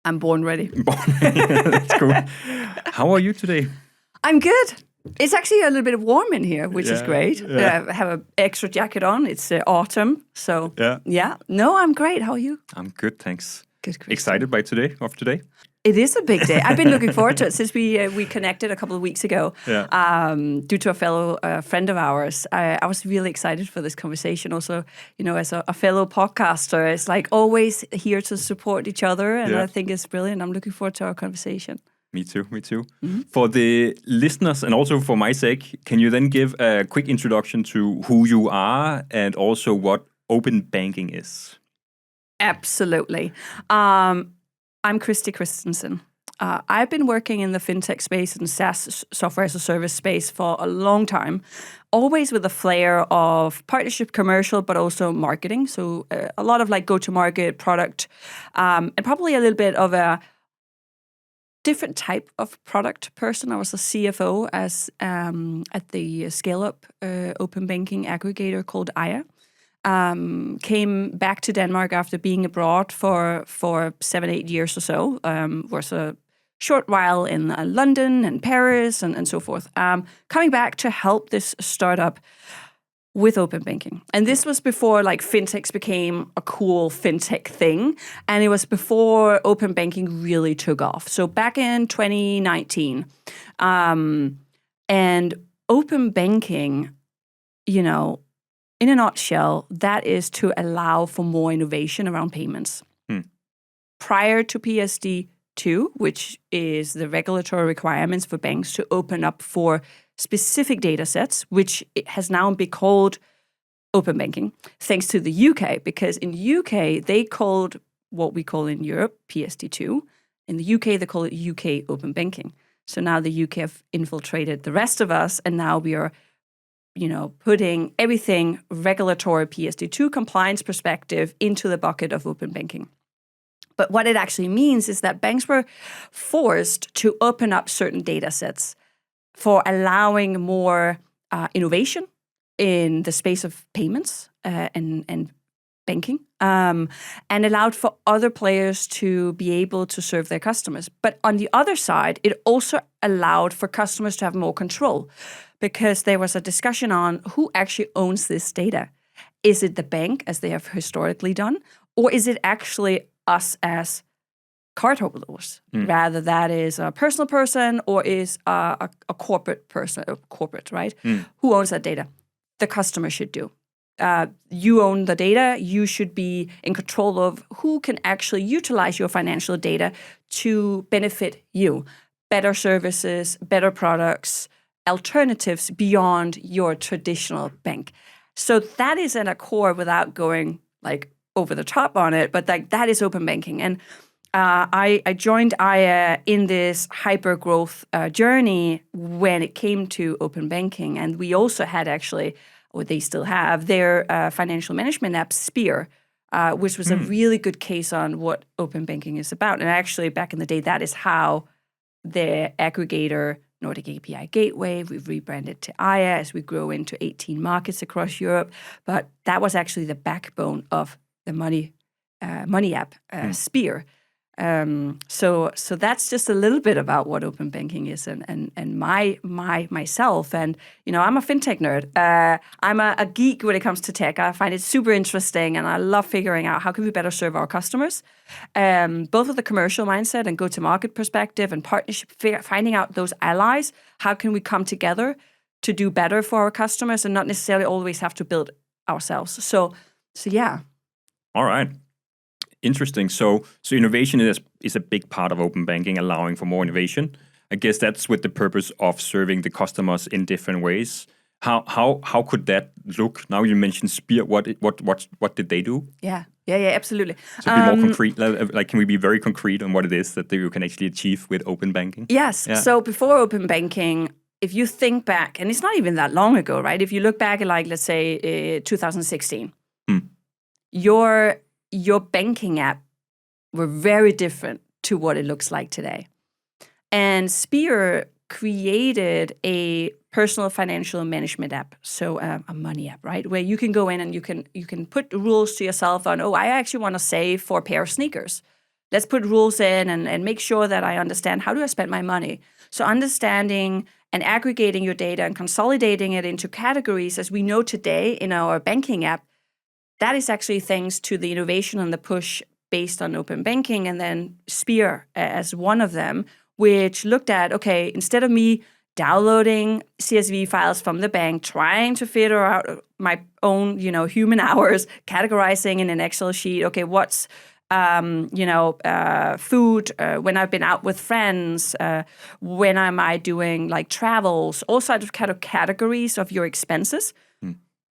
I'm born ready. That's cool. How are you today? I'm good. It's actually a little bit warm in here, which is great. Yeah. I have an extra jacket on. It's autumn, so yeah. No, I'm great. How are you? I'm good, thanks. Good, Christy. Excited by today? It is a big day. I've been looking forward to it since we connected a couple of weeks ago. Yeah. Due to a fellow friend of ours, I was really excited for this conversation. Also, as a fellow podcaster, it's like always here to support each other, and I think it's brilliant. I'm looking forward to our conversation. Me too. Mm-hmm. For the listeners and also for my sake, can you then give a quick introduction to who you are and also what open banking is? Absolutely. I'm Christie Kristensen. I've been working in the fintech space and SaaS, software as a service space, for a long time, always with a flair of partnership, commercial, but also marketing. So a lot of like go-to-market product, and probably a little bit of a different type of product person. I was a CFO at the scale-up open banking aggregator called Aya. Came back to Denmark after being abroad for 7-8 years or so. Was a short while in London and Paris and so forth. Coming back to help this startup with open banking. And this was before like fintechs became a cool fintech thing. And it was before open banking really took off. So back in 2019. And open banking, in a nutshell, that is to allow for more innovation around payments. Prior to PSD2, which is the regulatory requirements for banks to open up for specific data sets, which has now been called open banking, thanks to the UK, because in the UK, they called what we call in Europe PSD2. In the UK, they call it UK open banking. So now the UK have infiltrated the rest of us, and now we are putting everything regulatory PSD2 compliance perspective into the bucket of open banking. But what it actually means is that banks were forced to open up certain data sets for allowing more innovation in the space of payments and banking, and allowed for other players to be able to serve their customers. But on the other side, it also allowed for customers to have more control, because there was a discussion on who actually owns this data. Is it the bank, as they have historically done, or is it actually us as cardholders? Rather, that is a personal person or is a corporate person, right? Who owns that data? The customer should do. You own the data. You should be in control of who can actually utilize your financial data to benefit you. Better services, better products, alternatives beyond your traditional bank. So that is at a core, without going like over the top on it, but like that is open banking. And I joined Aya in this hyper growth journey when it came to open banking. And we also had actually, or they still have, their financial management app, Spear, which was a really good case on what open banking is about. And actually, back in the day, that is how the aggregator Nordic API Gateway, we've rebranded to Aya as we grow into 18 markets across Europe. But that was actually the backbone of the money app, Spear. So that's just a little bit about what open banking is and myself. And, I'm a fintech nerd. I'm a geek when it comes to tech. I find it super interesting, and I love figuring out how can we better serve our customers, both with the commercial mindset and go-to-market perspective and partnership, finding out those allies. How can we come together to do better for our customers and not necessarily always have to build ourselves? So yeah. All right. Interesting. So innovation is a big part of open banking, allowing for more innovation. I guess that's with the purpose of serving the customers in different ways. How could that look? Now you mentioned Spear. What did they do? Yeah, absolutely. So be more concrete. Like, can we be very concrete on what it is that you can actually achieve with open banking? Yes. Yeah. So before open banking, if you think back, and it's not even that long ago, right? If you look back at, like, let's say 2016, your banking app were very different to what it looks like today. And Spear created a personal financial management app, so a money app, right? Where you can go in and you can put rules to yourself on, I actually want to save for a pair of sneakers. let's put rules in and make sure that I understand how do I spend my money. So understanding and aggregating your data and consolidating it into categories, as we know today in our banking app, that is actually thanks to the innovation and the push based on open banking, and then Spear as one of them, which looked at, okay, instead of me downloading CSV files from the bank, trying to figure out my own, human hours, categorizing in an Excel sheet, okay, what's food, when I've been out with friends, when am I doing like travels, all sorts of kind of categories of your expenses,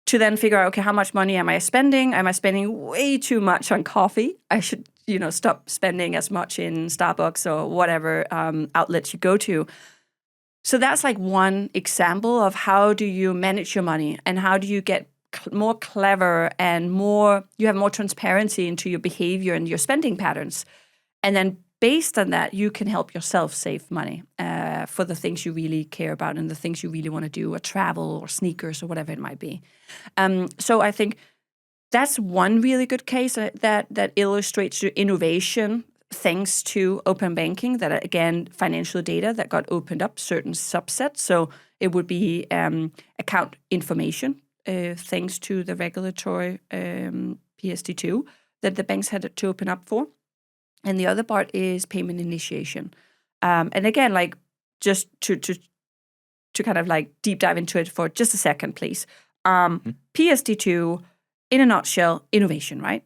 to then figure out, okay, how much money am I spending? Am I spending way too much on coffee? I should, stop spending as much in Starbucks or whatever outlets you go to. So that's like one example of how do you manage your money and how do you get more clever and you have more transparency into your behavior and your spending patterns. And then based on that, you can help yourself save money for the things you really care about and the things you really want to do, or travel or sneakers or whatever it might be. So I think that's one really good case that illustrates your innovation thanks to open banking, that again, financial data that got opened up, certain subsets. So it would be account information, thanks to the regulatory PSD2 that the banks had to open up for. And the other part is payment initiation. And again, like just to kind of like deep dive into it for just a second, please. PSD2, in a nutshell, innovation, right?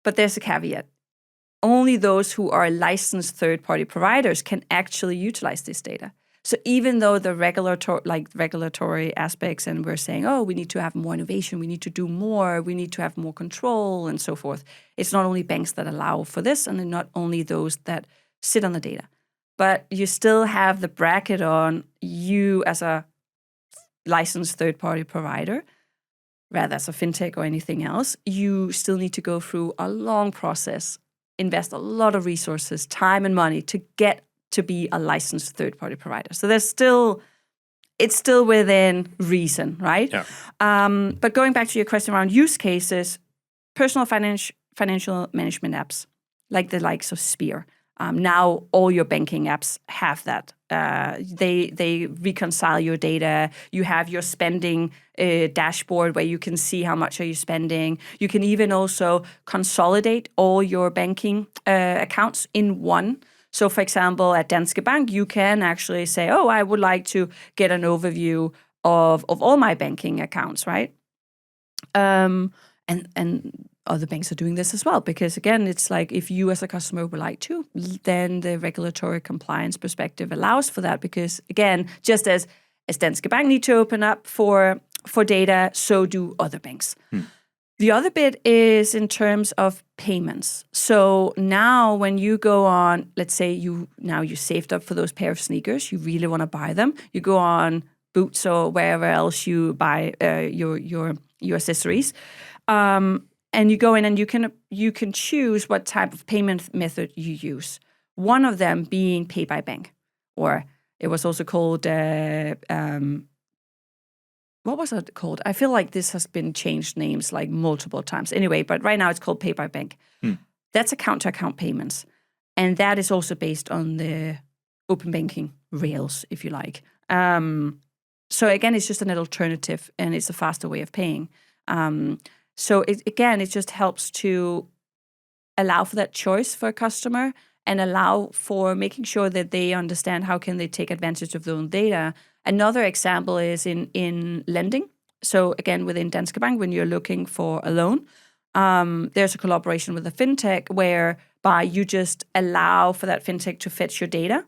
But there's a caveat. Only those who are licensed third-party providers can actually utilize this data. So even though the regulatory aspects, and we're saying, oh, we need to have more innovation, we need to do more, we need to have more control and so forth. It's not only banks that allow for this, and not only those that sit on the data, but you still have the bracket on you as a licensed third-party provider, rather as a fintech or anything else. You still need to go through a long process, invest a lot of resources, time and money to get to be a licensed third-party provider. So it's still within reason, right? Yeah. But going back to your question around use cases, personal financial management apps, like the likes of Spear. Now all your banking apps have that. They reconcile your data. You have your spending dashboard where you can see how much are you spending. You can even also consolidate all your banking accounts in one. So for example, at Danske Bank, you can actually say, oh, I would like to get an overview of all my banking accounts, right? And other banks are doing this as well, because again, it's like if you as a customer would like to, then the regulatory compliance perspective allows for that, because again, just as Danske Bank need to open up for data, so do other banks. The other bit is in terms of payments. So now when you go on, let's say you saved up for those pair of sneakers, you really want to buy them. You go on Boots or wherever else you buy your accessories. And you go in and you can choose what type of payment method you use. One of them being pay by bank, or it was also called what was it called? I feel like this has been changed names like multiple times. Anyway, but right now it's called pay by bank. That's account-to-account payments, and that is also based on the open banking rails, if you like. So again, it's just an alternative, and it's a faster way of paying. So it just helps to allow for that choice for a customer and allow for making sure that they understand how can they take advantage of their own data. Another example is in lending. So again, within Danske Bank, when you're looking for a loan, there's a collaboration with a fintech whereby you just allow for that fintech to fetch your data,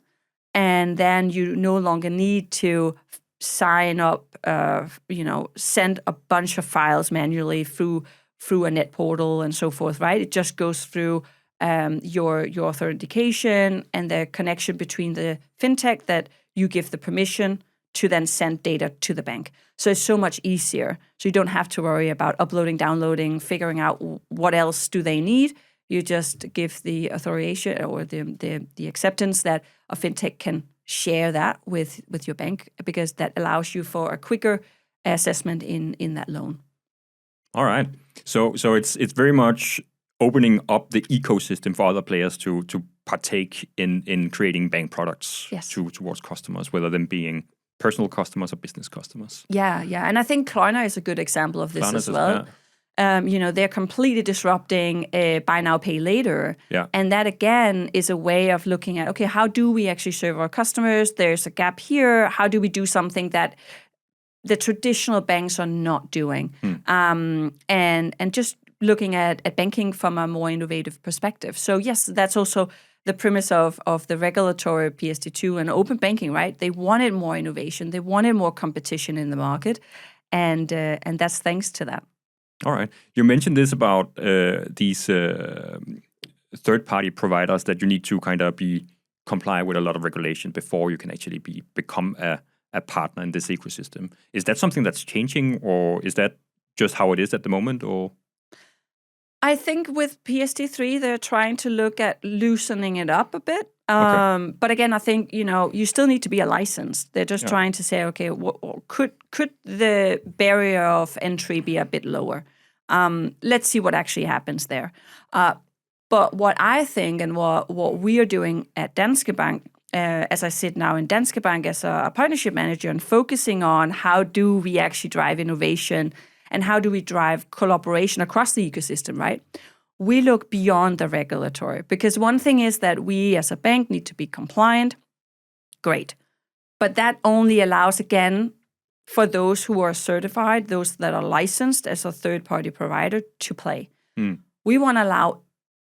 and then you no longer need to sign up, send a bunch of files manually through a net portal and so forth, right? It just goes through your authentication and the connection between the fintech that you give the permission to then send data to the bank. So it's so much easier. So you don't have to worry about uploading, downloading, figuring out what else do they need. You just give the authorization or the acceptance that a fintech can share that with your bank, because that allows you for a quicker assessment in that loan. All right. So it's very much opening up the ecosystem for other players to partake in creating bank products towards customers, whether them being personal customers or business customers. Yeah. And I think Klarna is a good example of this Klarna as well. They're completely disrupting buy now, pay later. Yeah. And that, again, is a way of looking at, okay, how do we actually serve our customers? There's a gap here. How do we do something that the traditional banks are not doing? And just looking at banking from a more innovative perspective. So yes, that's also the premise of the regulatory PSD2 and open banking, right? They wanted more innovation. They wanted more competition in the market. And that's thanks to that. All right. You mentioned this about these third-party providers that you need to kind of comply with a lot of regulation before you can actually become a partner in this ecosystem. Is that something that's changing, or is that just how it is at the moment, or? I think with PSD3, they're trying to look at loosening it up a bit. Okay. But again, I think, you still need to be a license. They're just trying to say, okay, could the barrier of entry be a bit lower? Let's see what actually happens there. But what I think and what we are doing at Danske Bank, as I sit now in Danske Bank as a partnership manager and focusing on how do we actually drive innovation and how do we drive collaboration across the ecosystem, right? We look beyond the regulatory, because one thing is that we as a bank need to be compliant. Great. But that only allows, again, for those who are certified, those that are licensed as a third-party provider to play. We want to allow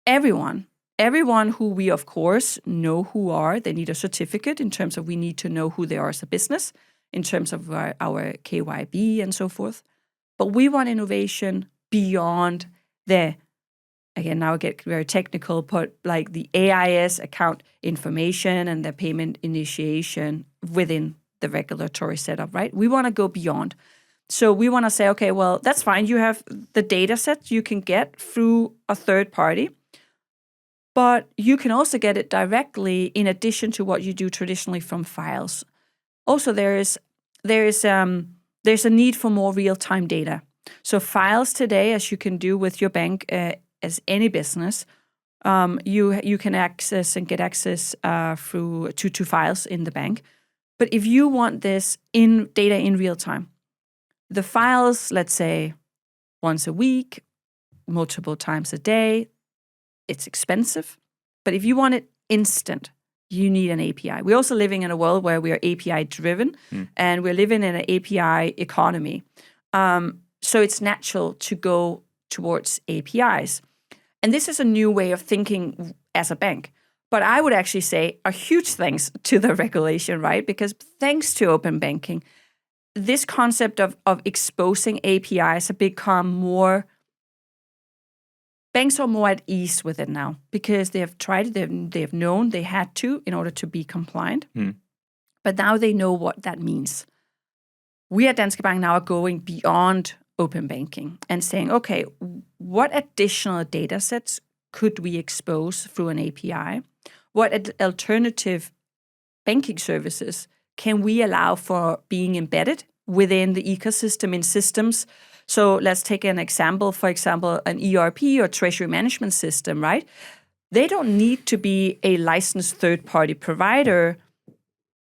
everyone who we, of course, know who are. They need a certificate in terms of we need to know who they are as a business, in terms of our KYB and so forth. But we want innovation beyond again, now I get very technical, but like the AIS account information and the payment initiation within the regulatory setup, right? We want to go beyond. So we want to say, okay, well, that's fine. You have the data set you can get through a third party, but you can also get it directly in addition to what you do traditionally from files. Also, there is a need for more real-time data. So files today, as you can do with your bank as any business, you can access and get access through to files in the bank. But if you want this data in real time, the files, let's say once a week, multiple times a day, it's expensive. But if you want it instant, you need an API. We're also living in a world where we are API driven and we're living in an API economy. So it's natural to go towards APIs. And this is a new way of thinking as a bank. But I would actually say a huge thanks to the regulation, right? Because thanks to open banking, this concept of exposing APIs have become more. Banks are more at ease with it now because they have tried it, they have known they had to in order to be compliant. But now they know what that means. We at Danske Bank now are going beyond open banking and saying, okay, what additional data sets could we expose through an API? What alternative banking services can we allow for being embedded within the ecosystem in systems? So let's take an example, for example, an ERP or treasury management system, right? They don't need to be a licensed third-party provider.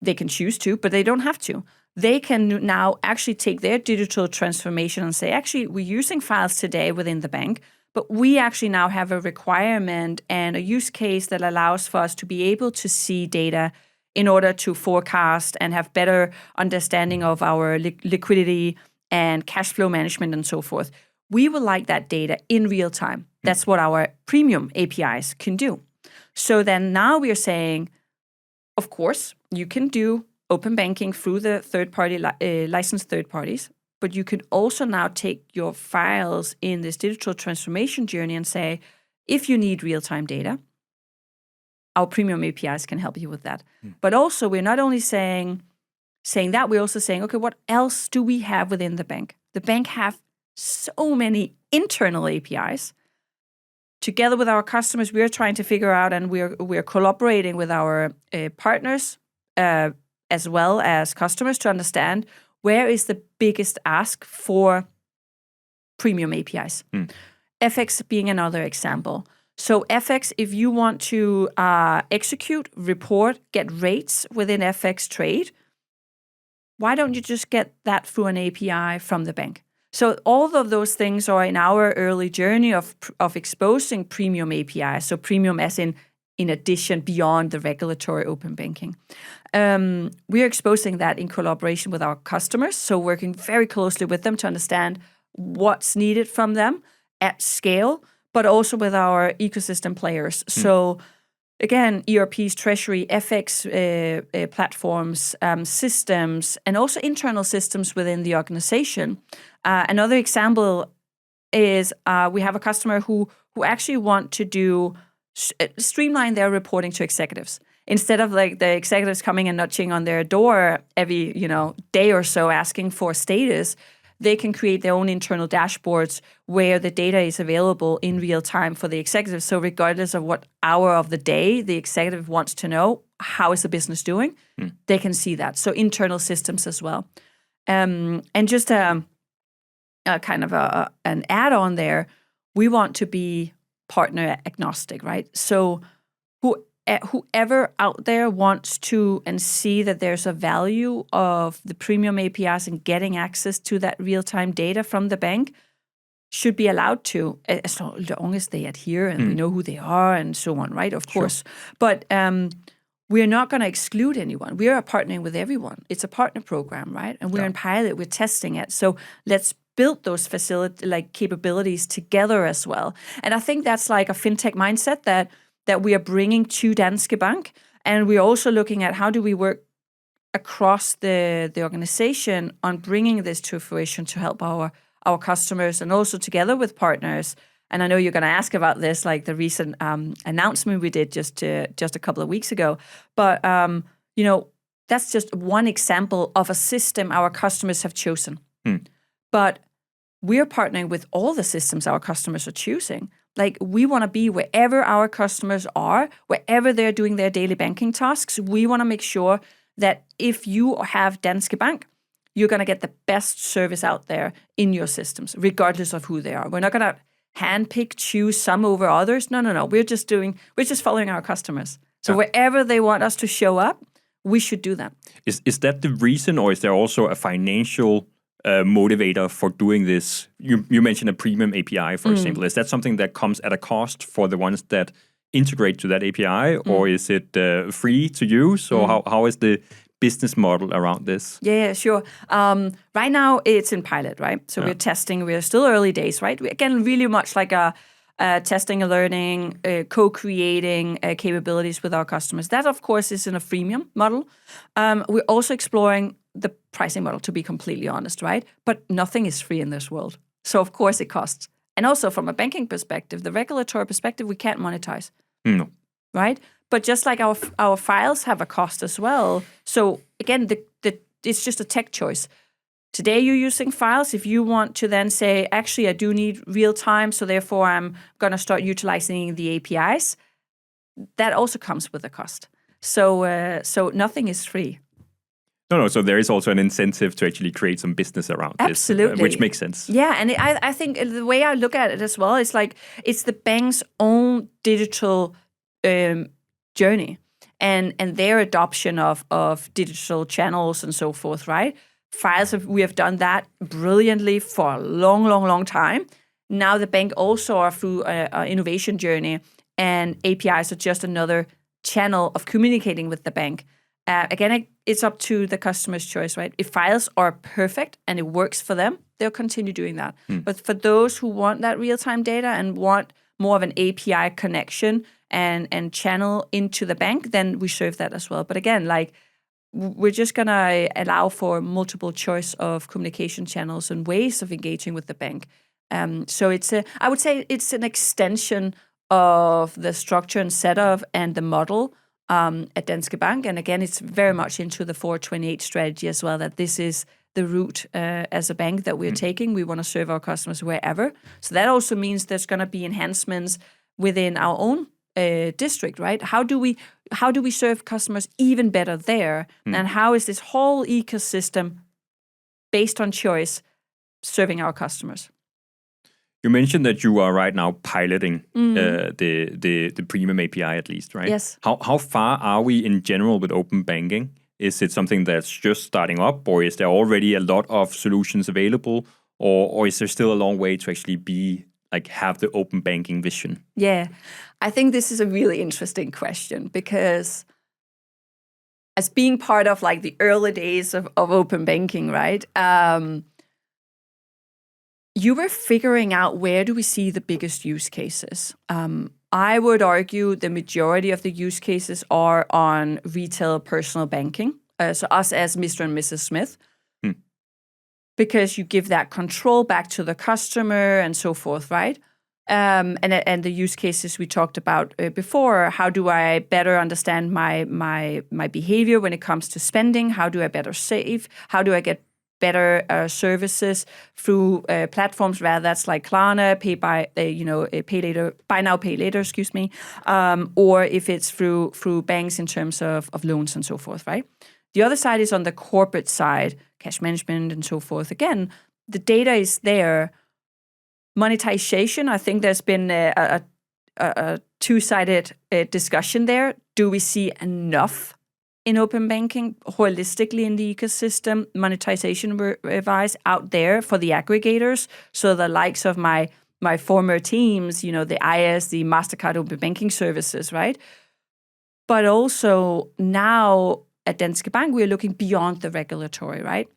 They can choose to, but they don't have to. They can now actually take their digital transformation and say, actually, we're using files today within the bank, but we actually now have a requirement and a use case that allows for us to be able to see data in order to forecast and have better understanding of our liquidity and cash flow management and so forth. We would like that data in real time. That's what our premium APIs can do. So then now we are saying, of course, you can do open banking through the third-party licensed third parties, but you can also now take your files in this digital transformation journey and say, if you need real-time data, our premium APIs can help you with that. But also, we're not only saying that, we're also saying, okay, what else do we have within the bank? The bank have so many internal APIs. Together with our customers, we are trying to figure out, and we're collaborating with our partners as well as customers to understand where is the biggest ask for premium APIs. FX being another example. So FX, if you want to execute, report, get rates within FX trade, why don't you just get that through an API from the bank? So all of those things are in our early journey of exposing premium APIs. So premium as in addition, beyond the regulatory open banking. We are exposing that in collaboration with our customers. So working very closely with them to understand what's needed from them at scale, but also with our ecosystem players. So again, ERPs, treasury, FX platforms, systems, and also internal systems within the organization. Another example is we have a customer who actually want to do streamline their reporting to executives. Instead of like the executives coming and nudging on their door every day or so asking for status, they can create their own internal dashboards where the data is available in real time for the executives. So regardless of what hour of the day the executive wants to know, how is the business doing, they can see that. So internal systems as well. And just a kind of an add-on there, we want to be partner agnostic, right? So whoever out there wants to and see that there's a value of the premium APIs and getting access to that real-time data from the bank should be allowed to, as long as they adhere and we know who they are and so on, right? Of course. But we're not going to exclude anyone. We are partnering with everyone. It's a partner program, right? And we're in pilot, we're testing it. So let's build those capabilities together as well. And I think that's like a fintech mindset that we are bringing to Danske Bank. And we're also looking at how do we work across the organization on bringing this to fruition to help our customers and also together with partners. And I know you're going to ask about this, like the recent announcement we did just a couple of weeks ago. But, that's just one example of a system our customers have chosen. But we're partnering with all the systems our customers are choosing. Like we want to be wherever our customers are, wherever they're doing their daily banking tasks. We want to make sure that if you have Danske Bank, you're going to get the best service out there in your systems, regardless of who they are. We're not going to handpick, choose some over others. No. We're just following our customers. So wherever they want us to show up, we should do that. Is that the reason, or is there also a financial motivator for doing this? You mentioned a premium API, for example. Is that something that comes at a cost for the ones that integrate to that API, or is it free to use? Or how is the business model around this? Yeah, sure. Right now it's in pilot, right? So we're testing. We're still early days, right? Again, really much like a testing and learning, co-creating capabilities with our customers. That, of course, is in a freemium model. We're also exploring the pricing model, to be completely honest, right? But nothing is free in this world. So, of course, it costs. And also from a banking perspective, the regulatory perspective, we can't monetize. No. Right? But just like our files have a cost as well. So, again, it's just a tech choice. Today you're using files. If you want to then say, actually, I do need real time, so therefore I'm going to start utilizing the APIs, that also comes with a cost. So nothing is free. No. So there is also an incentive to actually create some business around Absolutely. this, which makes sense. Yeah, and I think the way I look at it as well is like it's the bank's own digital journey and their adoption of digital channels and so forth, right? Files, we have done that brilliantly for a long, long, long time. Now the bank also are through an innovation journey, and APIs are just another channel of communicating with the bank. Again, it's up to the customer's choice, right? If files are perfect and it works for them, they'll continue doing that. But for those who want that real-time data and want more of an API connection and channel into the bank, then we serve that as well. But again, like we're just going to allow for multiple choice of communication channels and ways of engaging with the bank. So I would say it's an extension of the structure and setup and the model at Danske Bank. And again, it's very much into the 428 strategy as well, that this is the route as a bank that we're taking. We want to serve our customers wherever. So that also means there's going to be enhancements within our own district, right? How do we serve customers even better there? And how is this whole ecosystem based on choice serving our customers? You mentioned that you are right now piloting the Premium API at least, right? Yes. How far are we in general with open banking? Is it something that's just starting up, or is there already a lot of solutions available, or is there still a long way to actually have the open banking vision? Yeah, I think this is a really interesting question because as being part of like the early days of open banking, right? You were figuring out where do we see the biggest use cases. I would argue the majority of the use cases are on retail personal banking. So us as Mr. and Mrs. Smith, because you give that control back to the customer and so forth, right? And the use cases we talked about before. How do I better understand my behavior when it comes to spending? How do I better save? How do I get better services through platforms? That's like Klarna, pay later, buy now, pay later. Excuse me, or if it's through banks in terms of loans and so forth, right? The other side is on the corporate side, cash management and so forth. Again, the data is there. Monetization, I think there's been a two-sided discussion there. Do we see enough in open banking holistically in the ecosystem? Monetization advice out there for the aggregators, so the likes of my former teams, the IS, the MasterCard open banking services, right? But also now at Danske Bank, we're looking beyond the regulatory, right?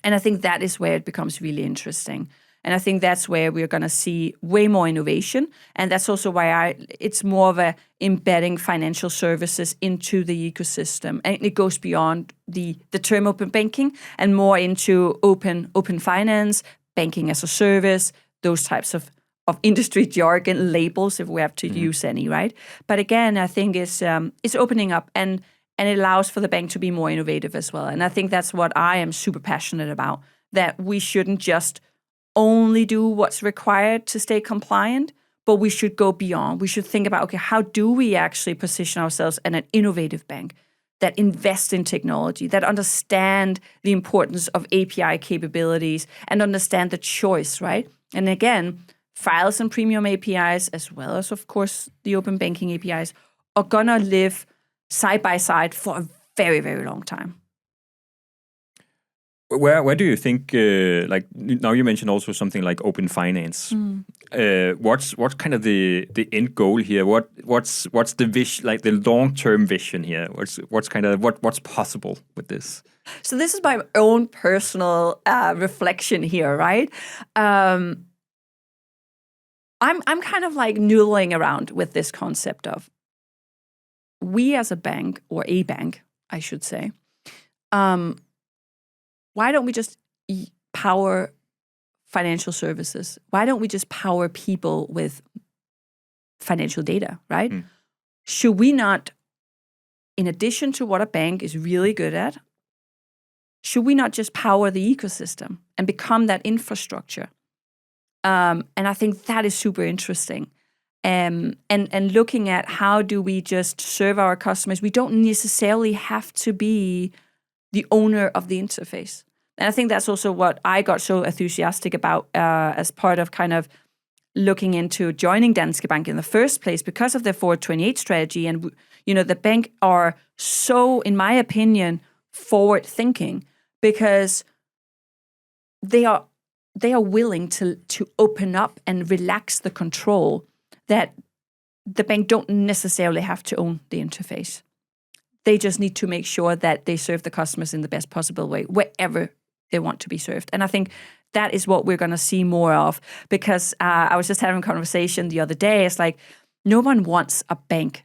And I think that is where it becomes really interesting. And I think that's where we're going to see way more innovation. And that's also why it's more of a embedding financial services into the ecosystem. And it goes beyond the term open banking and more into open finance, banking as a service, those types of industry jargon labels, if we have to use any, right? But again, I think it's opening up and it allows for the bank to be more innovative as well. And I think that's what I am super passionate about, that we shouldn't just only do what's required to stay compliant, but we should go beyond. We should think about, okay, how do we actually position ourselves as an innovative bank that invest in technology, that understand the importance of API capabilities and understand the choice, right? And again, files and premium APIs, as well as, of course, the open banking APIs, are going to live side by side for a very, very long time. Where do you think, now you mentioned also something like open finance. What's kind of the end goal here? What's the vision, like the long-term vision here? What's possible with this? So this is my own personal reflection here, right? I'm kind of like noodling around with this concept of we as a bank, or a bank, I should say, why don't we just power financial services? Why don't we just power people with financial data, right? Should we not, in addition to what a bank is really good at, should we not just power the ecosystem and become that infrastructure? And I think that is super interesting. And looking at how do we just serve our customers, we don't necessarily have to be the owner of the interface. And I think that's also what I got so enthusiastic about as part of kind of looking into joining Danske Bank in the first place, because of their Forward 28 strategy. And, the bank are so, in my opinion, forward thinking, because they are willing to open up and relax the control that the bank don't necessarily have to own the interface. They just need to make sure that they serve the customers in the best possible way, wherever they want to be served. And I think that is what we're going to see more of, because I was just having a conversation the other day. It's like, no one wants a bank.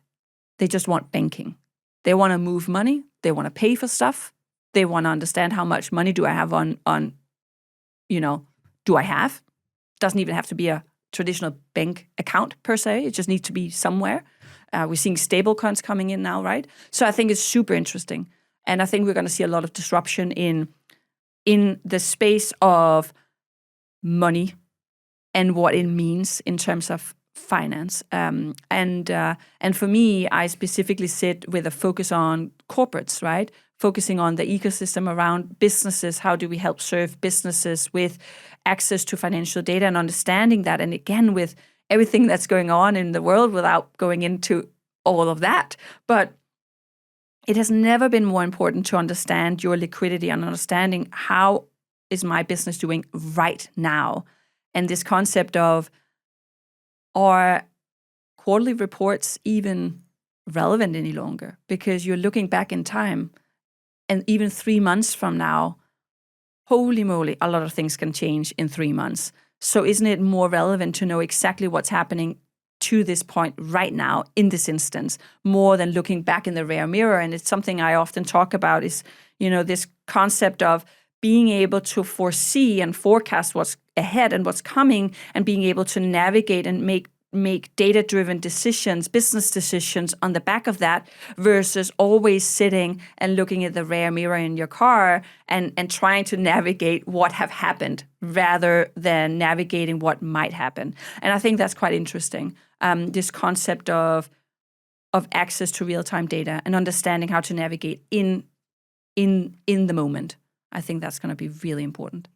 They just want banking. They want to move money. They want to pay for stuff. They want to understand how much money do I have do I have? Doesn't even have to be a traditional bank account per se. It just needs to be somewhere. We're seeing stable coins coming in now, right? So I think it's super interesting. And I think we're going to see a lot of disruption in the space of money and what it means in terms of finance. And for me, I specifically sit with a focus on corporates, right? Focusing on the ecosystem around businesses. How do we help serve businesses with access to financial data and understanding that? And again, with everything that's going on in the world, without going into all of that. But it has never been more important to understand your liquidity and understanding how is my business doing right now. And this concept of, are quarterly reports even relevant any longer? Because you're looking back in time, and even 3 months from now, holy moly, a lot of things can change in 3 months. So isn't it more relevant to know exactly what's happening to this point right now, in this instance, more than looking back in the rear mirror? And it's something I often talk about is, this concept of being able to foresee and forecast what's ahead and what's coming, and being able to navigate and make data-driven decisions, business decisions on the back of that, versus always sitting and looking at the rear mirror in your car and trying to navigate what have happened rather than navigating what might happen. And I think that's quite interesting. This concept of access to real-time data and understanding how to navigate in the moment. I think that's going to be really important.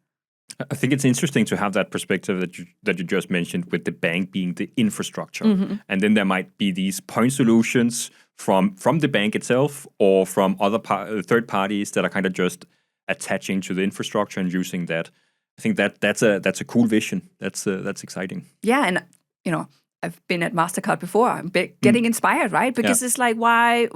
I think it's interesting to have that perspective that you just mentioned, with the bank being the infrastructure. Mm-hmm. And then there might be these point solutions from the bank itself or from other third parties that are kind of just attaching to the infrastructure and using that. I think that's a cool vision. That's exciting. Yeah, and I've been at MasterCard before. I'm getting inspired, right? Because it's like, why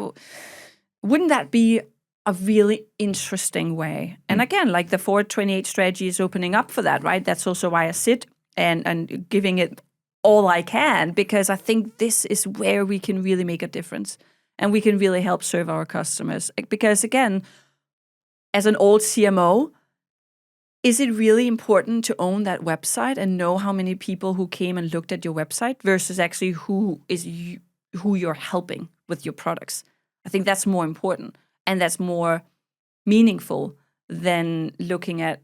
wouldn't that be a really interesting way? And again, like the Forward 28 strategy is opening up for that, right? That's also why I sit and giving it all I can, because I think this is where we can really make a difference and we can really help serve our customers. Because again, as an old CMO, is it really important to own that website and know how many people who came and looked at your website versus actually who you're helping with your products? I think that's more important. And that's more meaningful than looking at,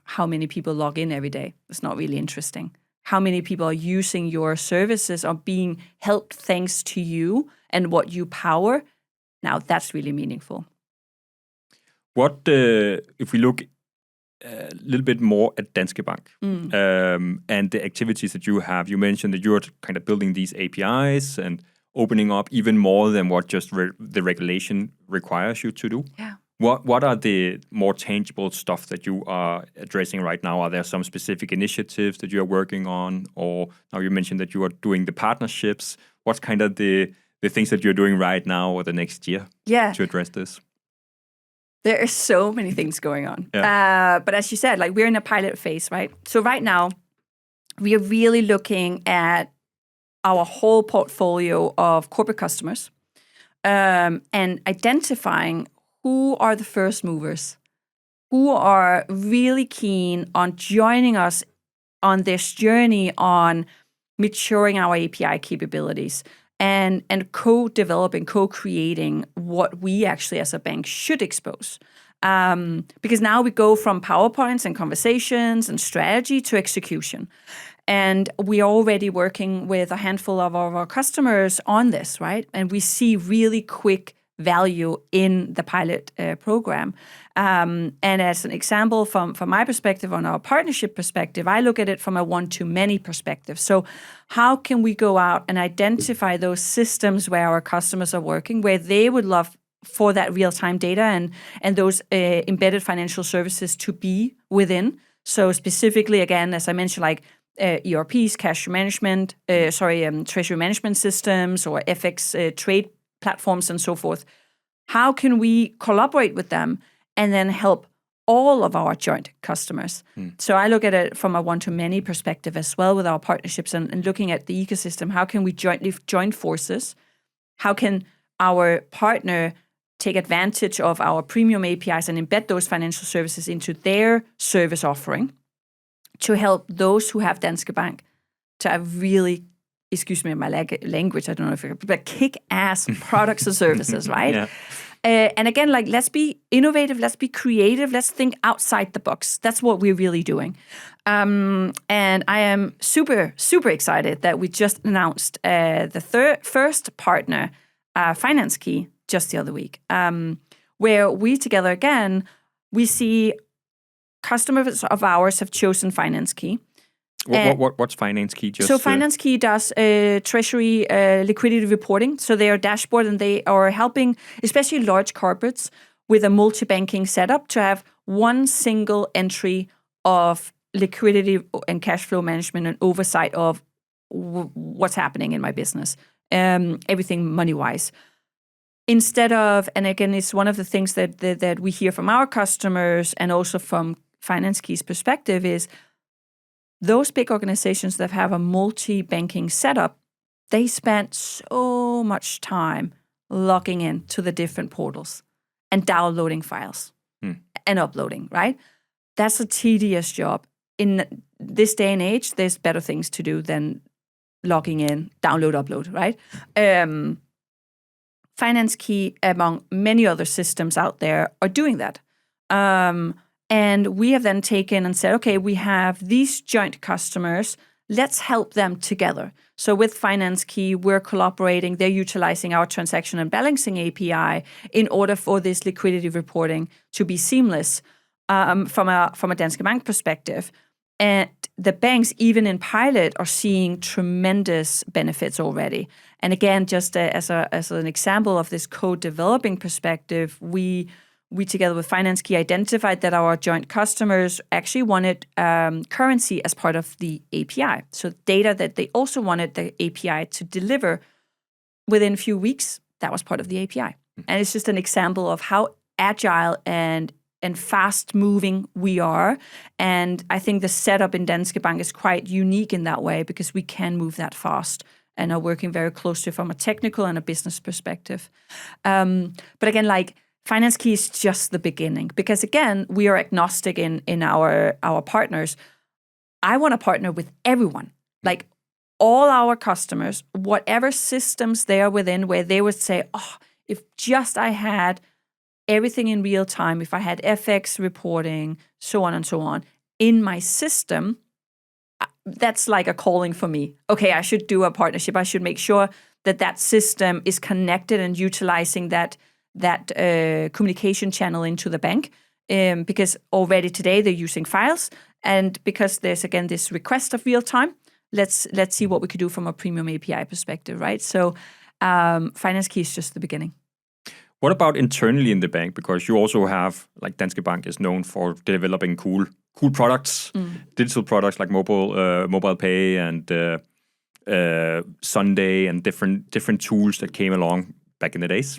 how many people log in every day. It's not really interesting. How many people are using your services or being helped thanks to you and what you power? Now, that's really meaningful. What, if we look a little bit more at Danske Bank and the activities that you have, you mentioned that you're kind of building these APIs and opening up even more than what just the regulation requires you to do. Yeah. What are the more tangible stuff that you are addressing right now? Are there some specific initiatives that you're working on? Or now you mentioned that you are doing the partnerships. What's kind of the things that you're doing right now or the next year to address this? There are so many things going on. Yeah. But as you said, like, we're in a pilot phase, right? So right now, we are really looking at our whole portfolio of corporate customers and identifying who are the first movers, who are really keen on joining us on this journey on maturing our API capabilities and co-developing, co-creating what we actually as a bank should expose. Because now we go from PowerPoints and conversations and strategy to execution. And we are already working with a handful of our customers on this, right? And we see really quick value in the pilot program. And as an example, from my perspective, on our partnership perspective, I look at it from a one-to-many perspective. So how can we go out and identify those systems where our customers are working, where they would love for that real-time data and those embedded financial services to be within? So specifically, again, as I mentioned, like ERPs, cash management, treasury management systems, or FX trade platforms and so forth. How can we collaborate with them and then help all of our joint customers? So I look at it from a one-to-many perspective as well with our partnerships and looking at the ecosystem. How can we join forces? How can our partner take advantage of our premium APIs and embed those financial services into their service offering to help those who have Danske Bank to have really, excuse me my language, I don't know if but kick-ass products and services, right? And again, like, let's be innovative, let's be creative, let's think outside the box. That's what we're really doing. And I am super, super excited that we just announced the first partner, Finance Key, just the other week, where we together again, we see customers of ours have chosen Finance Key. What's Finance Key? Finance Key does treasury liquidity reporting. So they are a dashboard, and they are helping, especially large corporates, with a multi-banking setup to have one single entry of liquidity and cash flow management and oversight of what's happening in my business, everything money-wise. Instead of, and again, it's one of the things that we hear from our customers and also from Finance Key's perspective is, those big organizations that have a multi-banking setup, they spend so much time logging in to the different portals and downloading files and uploading, right? That's a tedious job. In this day and age, there's better things to do than logging in, download, upload, right? Finance Key, among many other systems out there, are doing that. And we have then taken and said, okay, we have these joint customers. Let's help them together. So with Finance Key, we're collaborating. They're utilizing our transaction and balancing API in order for this liquidity reporting to be seamless from a Danske Bank perspective. And the banks, even in pilot, are seeing tremendous benefits already. And again, just as an example of this co-developing perspective, we together with Finance Key identified that our joint customers actually wanted currency as part of the API. So data that they also wanted the API to deliver within a few weeks, that was part of the API. And it's just an example of how agile and fast-moving we are. And I think the setup in Danske Bank is quite unique in that way because we can move that fast and are working very closely from a technical and a business perspective. But again, like, Finance Key is just the beginning because, again, we are agnostic in our partners. I want to partner with everyone, like all our customers, whatever systems they are within, where they would say, oh, if just I had everything in real time, if I had FX reporting, so on and so on, in my system, that's like a calling for me. Okay, I should do a partnership. I should make sure that system is connected and utilizing that communication channel into the bank, because already today they're using files, and because there's again this request of real time, let's see what we could do from a premium API perspective, right? So Finance Key is just the beginning. What about internally in the bank? Because you also have, like, Danske Bank is known for developing cool products, digital products like mobile pay and Sunday and different tools that came along back in the days.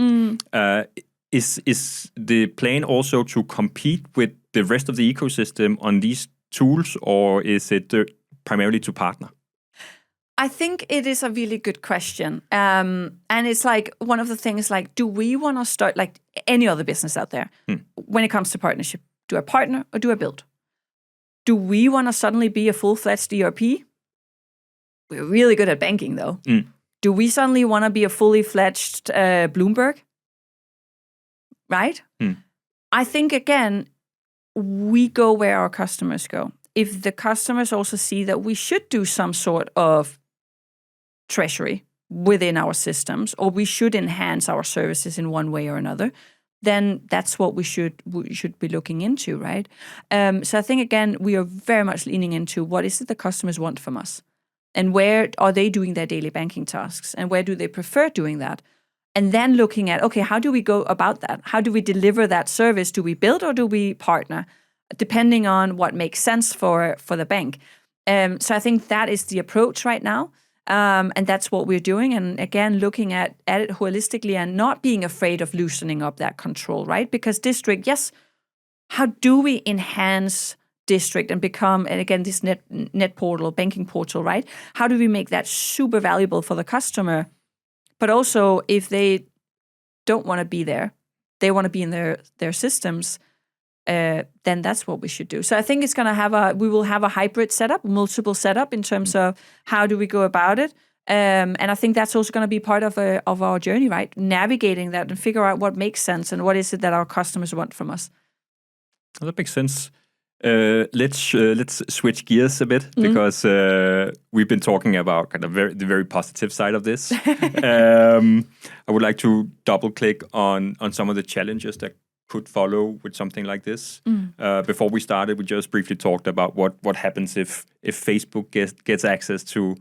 Is the plan also to compete with the rest of the ecosystem on these tools, or is it primarily to partner? I think it is a really good question. And it's like one of the things, like, do we want to start, like any other business out there, when it comes to partnership, do I partner or do I build? Do we want to suddenly be a full-fledged ERP? We're really good at banking, though. Do we suddenly want to be a fully fledged Bloomberg? Right? I think, again, we go where our customers go. If the customers also see that we should do some sort of treasury within our systems, or we should enhance our services in one way or another, then that's what we should be looking into, right? So I think, again, we are very much leaning into what is it the customers want from us, and where are they doing their daily banking tasks, and where do they prefer doing that? And then looking at, okay, how do we go about that? How do we deliver that service? Do we build or do we partner? Depending on what makes sense for the bank. So I think that is the approach right now. And that's what we're doing. And again, looking at it holistically and not being afraid of loosening up that control, right? Because District, yes, how do we enhance District and become, and again, this net portal, banking portal, right? How do we make that super valuable for the customer? But also, if they don't want to be there, they want to be in their systems, then that's what we should do. So I think it's going to we will have a hybrid setup, multiple setup in terms of how do we go about it. And I think that's also going to be part of our journey, right? Navigating that and figure out what makes sense and what is it that our customers want from us. Well, that makes sense. Let's switch gears a bit because we've been talking about kind of the very positive side of this. I would like to double click on some of the challenges that could follow with something like this. Before we started, we just briefly talked about what happens if Facebook gets access to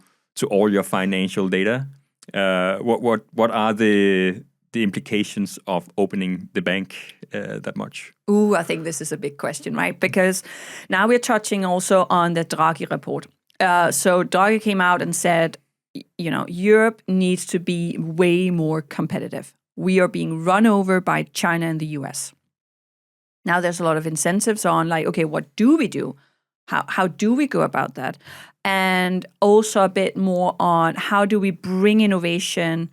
all your financial data. What are the implications of opening the bank that much? Ooh, I think this is a big question, right? Because now we're touching also on the Draghi report. So Draghi came out and said, Europe needs to be way more competitive. We are being run over by China and the US. Now there's a lot of incentives on like, okay, what do we do? How do we go about that? And also a bit more on how do we bring innovation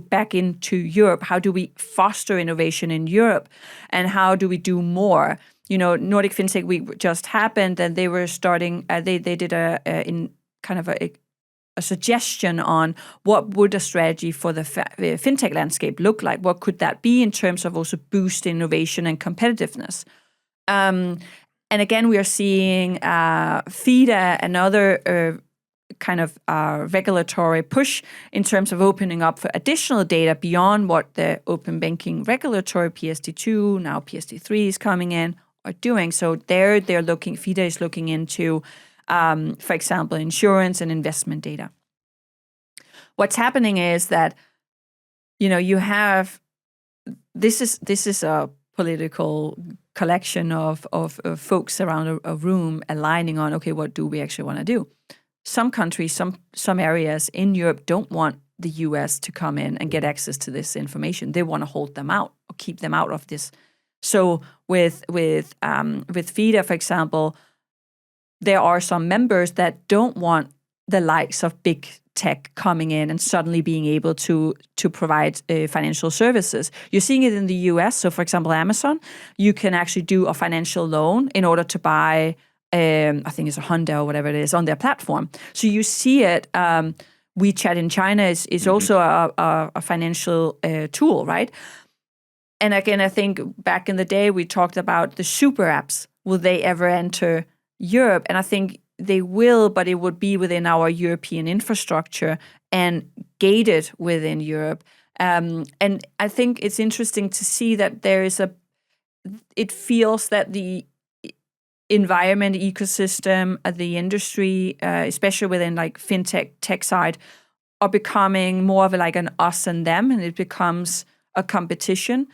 back into Europe? How do we foster innovation in Europe? And how do we do more? Nordic FinTech Week just happened, and they were starting. They did a suggestion on what would a strategy for the fintech landscape look like. What could that be in terms of also boost innovation and competitiveness? And again, we are seeing FIDA, another regulatory push in terms of opening up for additional data beyond what the open banking regulatory PSD2, now PSD3 is coming in, are doing. So they're looking, FIDA is looking into, for example, insurance and investment data. What's happening is that, you have, this is a political collection of folks around a room aligning on, okay, what do we actually want to do? Some countries, some areas in Europe don't want the US to come in and get access to this information. They want to hold them out or keep them out of this. So with FIDA, for example, there are some members that don't want the likes of big tech coming in and suddenly being able to provide financial services. You're seeing it in the US. So, for example, Amazon, you can actually do a financial loan in order to buy, I think it's a Honda or whatever it is, on their platform. So you see it. WeChat in China is also a financial tool, right? And again, I think back in the day, we talked about the super apps. Will they ever enter Europe? And I think they will, but it would be within our European infrastructure and gated within Europe. And I think it's interesting to see that it feels that the environment, ecosystem, the industry, especially within like fintech, tech side, are becoming more of like an us and them, and it becomes a competition.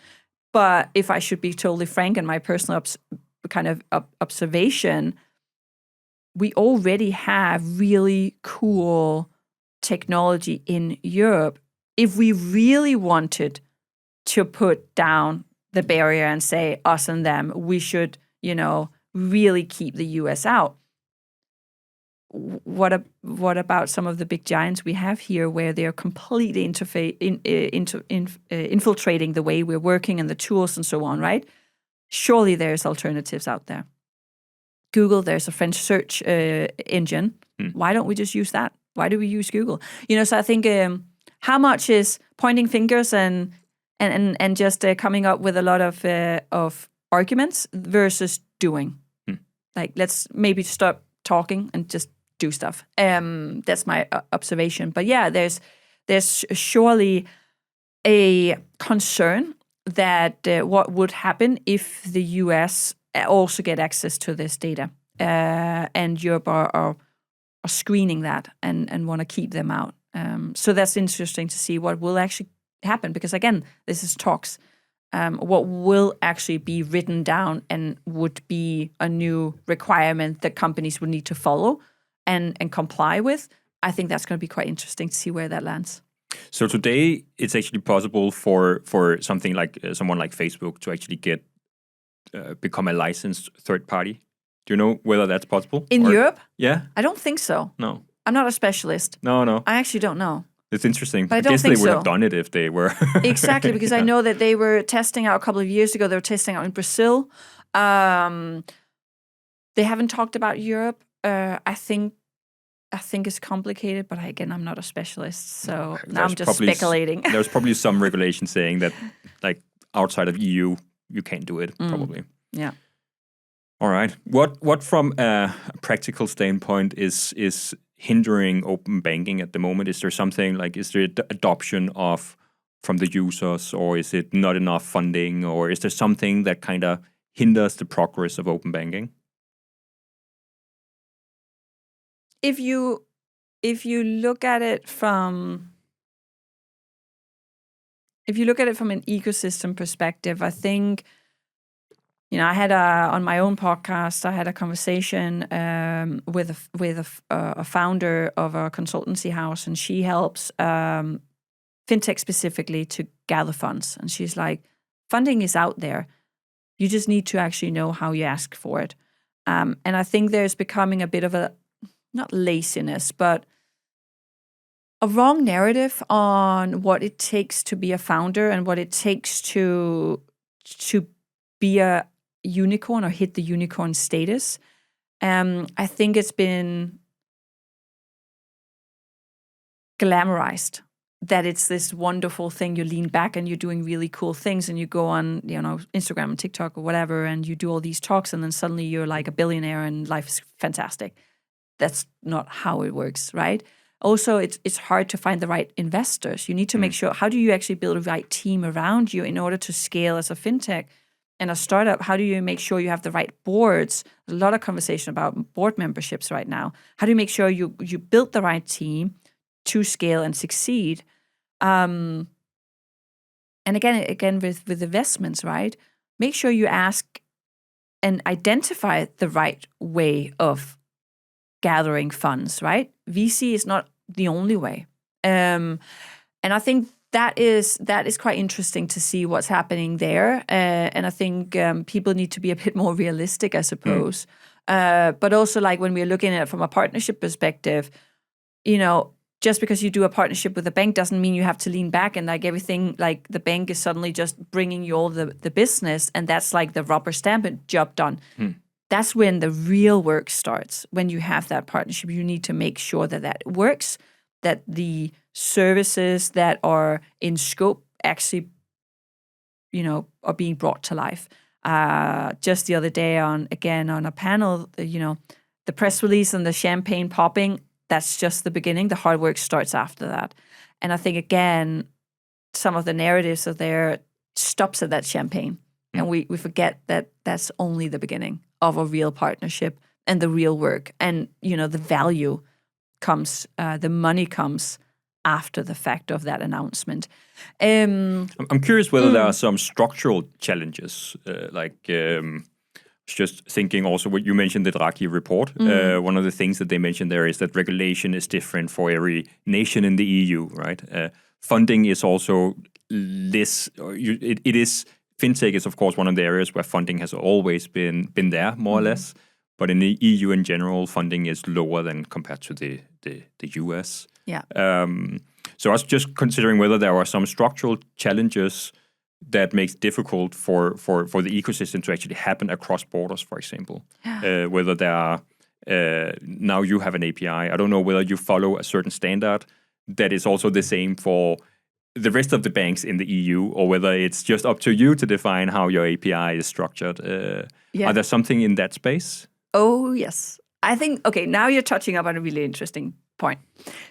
But if I should be totally frank, and my personal observation, we already have really cool technology in Europe. If we really wanted to put down the barrier and say us and them, we should, really keep the US out. What about some of the big giants we have here, where they're completely infiltrating the way we're working and the tools and so on, right? Surely there's alternatives out there. Google, there's a French search engine. Why don't we just use that? Why do we use Google? So I think how much is pointing fingers and just coming up with a lot of arguments versus doing. Like, let's maybe stop talking and just do stuff. That's my observation. But yeah, there's surely a concern that what would happen if the US also get access to this data, and Europe are screening that and want to keep them out. So that's interesting to see what will actually happen, because again, this is talks. What will actually be written down and would be a new requirement that companies would need to follow and comply with. I think that's going to be quite interesting to see where that lands. So today, it's actually possible for something like someone like Facebook to actually become a licensed third party. Do you know whether that's possible? In Europe? Yeah. I don't think so. No. I'm not a specialist. No. I actually don't know. It's interesting. But I don't guess think they would so. have done it if they were. Exactly, because I know that they were testing out a couple of years ago. They were testing out in Brazil. They haven't talked about Europe. I think I think it's complicated, but again, I'm not a specialist, so now There's I'm just speculating. There's probably some regulation saying that, like, outside of EU, you can't do it, probably. Yeah. All right. What from a practical standpoint is hindering open banking at the moment? Is there something like, is there adoption from the users, or is it not enough funding, or is there something that kind of hinders the progress of open banking? If you look at it from an ecosystem perspective, I think, I had on my own podcast, I had a conversation with a founder of a consultancy house, and she helps fintech specifically to gather funds. And she's like, funding is out there. You just need to actually know how you ask for it. And I think there's becoming a bit of a, not laziness, but a wrong narrative on what it takes to be a founder and what it takes to be a unicorn or hit the unicorn status. I think it's been glamorized, that it's this wonderful thing. You lean back and you're doing really cool things, and you go on, Instagram and TikTok or whatever, and you do all these talks, and then suddenly you're like a billionaire and life is fantastic. That's not how it works, right? Also, it's hard to find the right investors. You need to make sure, how do you actually build a right team around you in order to scale as a fintech and a startup? How do you make sure you have the right boards? There's a lot of conversation about board memberships right now. How do you make sure you build the right team to scale and succeed? And again with investments, right? Make sure you ask and identify the right way of gathering funds, right? VC is not the only way. And I think that is quite interesting to see what's happening there. And I think people need to be a bit more realistic, I suppose. But also, like, when we're looking at it from a partnership perspective, just because you do a partnership with a bank doesn't mean you have to lean back and like everything, like the bank is suddenly just bringing you all the business, and that's like the rubber stamp and job done. That's when the real work starts. When you have that partnership, you need to make sure that works, that the services that are in scope actually, are being brought to life. Just the other day on a panel, the press release and the champagne popping, that's just the beginning. The hard work starts after that. And I think, again, some of the narratives are there stops at that champagne. And we forget that that's only the beginning of a real partnership and the real work. And, the value comes, the money comes after the fact of that announcement. I'm curious whether there are some structural challenges, just thinking also what you mentioned, the Draghi report. One of the things that they mentioned there is that regulation is different for every nation in the EU, right? Funding is also less, it is, fintech is of course one of the areas where funding has always been there, more or less. But in the EU in general, funding is lower than compared to the US. Yeah. So I was just considering whether there are some structural challenges that makes it difficult for the ecosystem to actually happen across borders, for example. Whether there are, now you have an API, I don't know whether you follow a certain standard that is also the same for the rest of the banks in the EU, or whether it's just up to you to define how your API is structured. Are there something in that space? Oh, yes. I think, okay, now you're touching up on a really interesting point.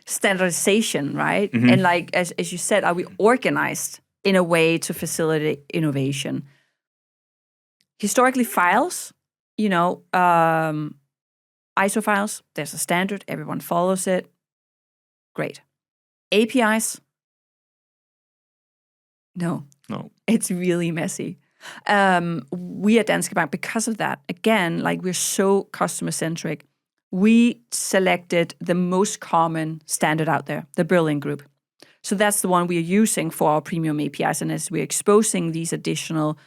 Standardization, right? And like, as you said, are we organized in a way to facilitate innovation? Historically, files, ISO files, there's a standard, everyone follows it. Great. APIs? No. It's really messy. We at Danske Bank, because of that, again, like, we're so customer-centric, we selected the most common standard out there, the Berlin Group. So that's the one we are using for our premium APIs, and as we're exposing these additional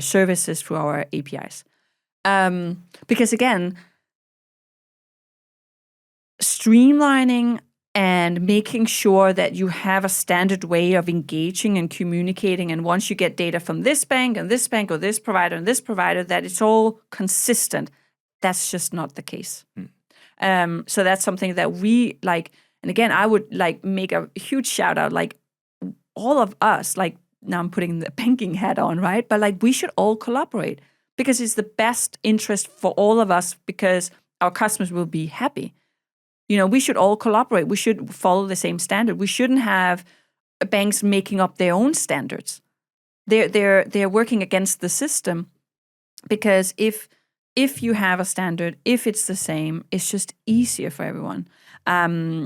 services through our APIs. Because again, streamlining and making sure that you have a standard way of engaging and communicating, and once you get data from this bank or this provider and this provider, that it's all consistent. That's just not the case. So that's something that we like. And again, I would like make a huge shout out, like all of us, like now I'm putting the banking hat on, right? But like we should all collaborate because it's the best interest for all of us because our customers will be happy. We should all collaborate. We should follow the same standard. We shouldn't have banks making up their own standards. They're working against the system because if you have a standard, if it's the same, it's just easier for everyone.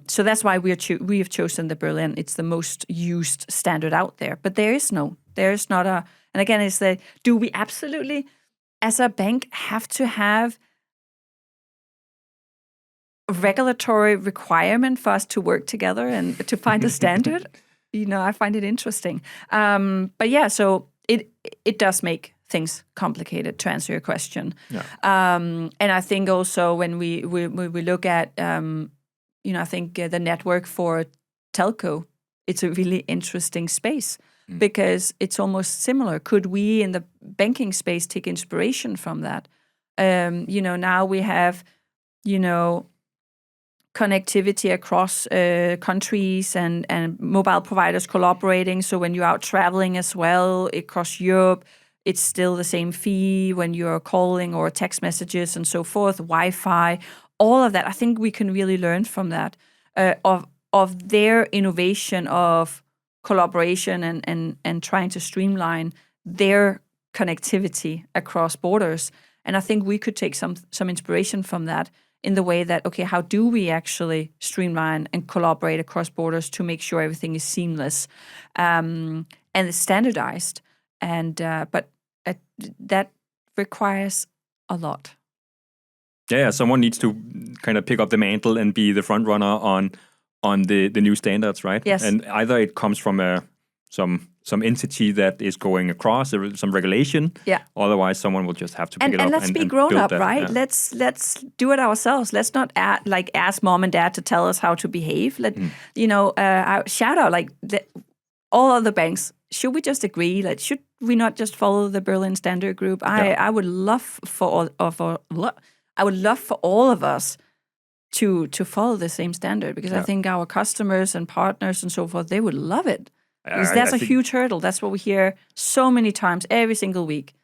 So that's why we have chosen the Berlin. It's the most used standard out there. But there is not a. And again, it's the do we absolutely, as a bank, have to have a regulatory requirement for us to work together and to find a standard? I find it interesting. But yeah, so it does make things complicated, to answer your question. Yeah. And I think also when we look at, I think the network for telco, it's a really interesting space because it's almost similar. Could we in the banking space take inspiration from that? Now we have, connectivity across countries and mobile providers collaborating. So when you're out traveling as well across Europe, it's still the same fee when you're calling or text messages and so forth, Wi-Fi, all of that. I think we can really learn from that, of their innovation of collaboration and trying to streamline their connectivity across borders. And I think we could take some inspiration from that in the way that, okay, how do we actually streamline and collaborate across borders to make sure everything is seamless and standardized? And but that requires a lot. Yeah, someone needs to kind of pick up the mantle and be the front runner on the new standards, right? Yes. And either it comes from some entity that is going across some regulation. Yeah. Otherwise, someone will just have to pick it up. And let's be grown up, that, right? Yeah. Let's do it ourselves. Let's not ask mom and dad to tell us how to behave. Shout out all other banks. Should we just agree? Should we not just follow the Berlin Standard Group? I would love for all of us to follow the same standard because I think our customers and partners and so forth, they would love it. Because that's a huge hurdle. That's what we hear so many times every single week.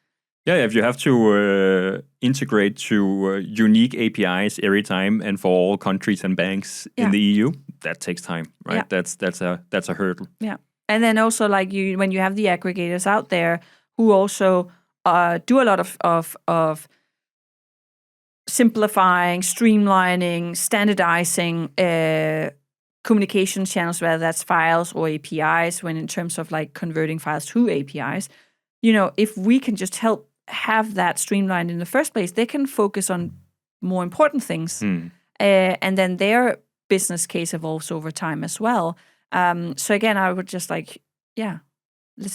Yeah, if you have to integrate to unique APIs every time and for all countries and banks in the EU, that takes time, right? Yeah. That's a hurdle. Yeah. And then also when you have the aggregators out there who also do a lot of simplifying, streamlining, standardizing communication channels, whether that's files or APIs, when in terms of converting files to APIs, if we can just help have that streamlined in the first place, they can focus on more important things. And then their business case evolves over time as well. So again, I would just let's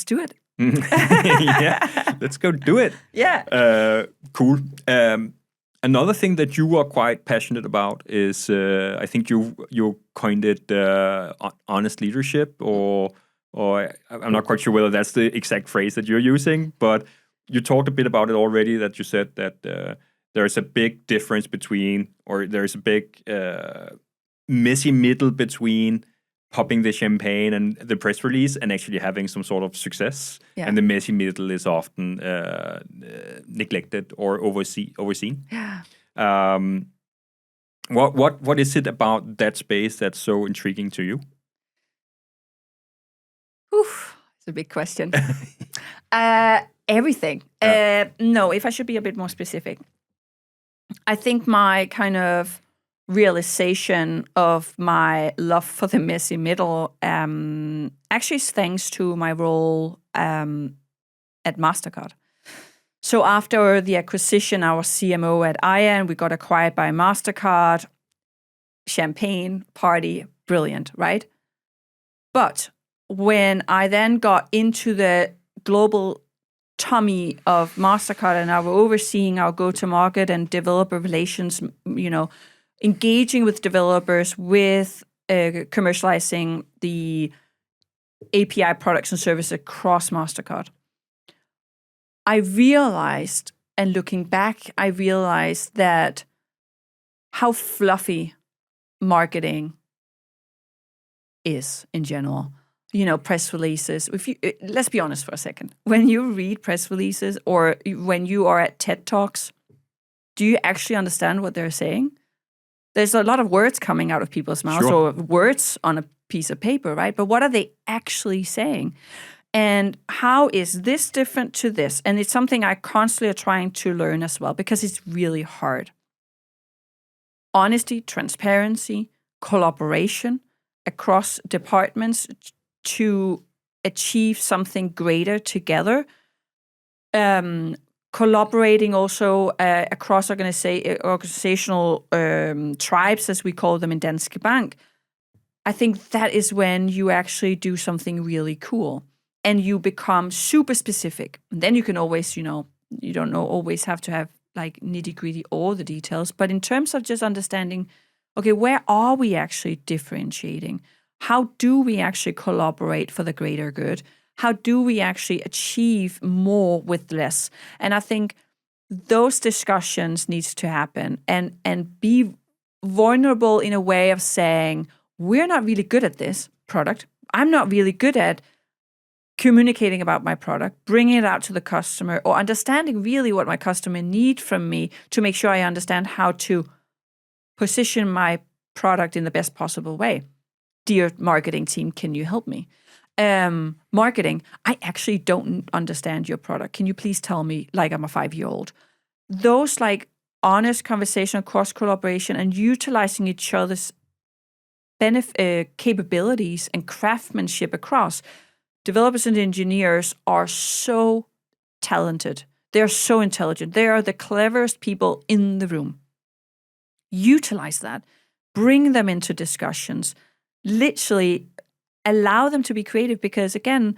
do it. Yeah, let's go do it. Yeah. Cool. Another thing that you are quite passionate about is, I think you coined it honest leadership, or I'm not quite sure whether that's the exact phrase that you're using, but you talked a bit about it already. That you said that there is a big difference between, or there is a big messy middle between popping the champagne and the press release and actually having some sort of success. Yeah. And the messy middle is often neglected or overseen. Yeah. What is it about that space that's so intriguing to you? Oof, it's a big question. Everything. No, if I should be a bit more specific, I think my kind of realization of my love for the messy middle actually is thanks to my role at MasterCard. So after the acquisition, our CMO at Ian, we got acquired by MasterCard. Champagne, party, brilliant, right? But when I then got into the global tummy of MasterCard and I were overseeing our go-to-market and developer relations, engaging with developers, with commercializing the API products and services across MasterCard, I realized, and looking back, I realized that how fluffy marketing is in general. Press releases. Let's be honest for a second. When you read press releases or when you are at TED Talks, do you actually understand what they're saying? There's a lot of words coming out of people's mouths or words on a piece of paper, right? But what are they actually saying? And how is this different to this? And it's something I constantly are trying to learn as well, because it's really hard. Honesty, transparency, collaboration across departments to achieve something greater together. Collaborating also across organizational tribes, as we call them in Danske Bank. I think that is when you actually do something really cool and you become super specific. And then you can always, you don't always have to have like nitty-gritty all the details. But in terms of just understanding, okay, where are we actually differentiating? How do we actually collaborate for the greater good? How do we actually achieve more with less? And I think those discussions needs to happen and be vulnerable in a way of saying, we're not really good at this product. I'm not really good at communicating about my product, bringing it out to the customer, or understanding really what my customer need from me to make sure I understand how to position my product in the best possible way. Dear marketing team, can you help me? Marketing, I actually don't understand your product. Can you please tell me like I'm a 5-year-old? Those like honest conversation, cross collaboration, and utilizing each other's capabilities and craftsmanship across. Developers and engineers are so talented. They're so intelligent. They are the cleverest people in the room. Utilize that. Bring them into discussions. Literally allow them to be creative, because again,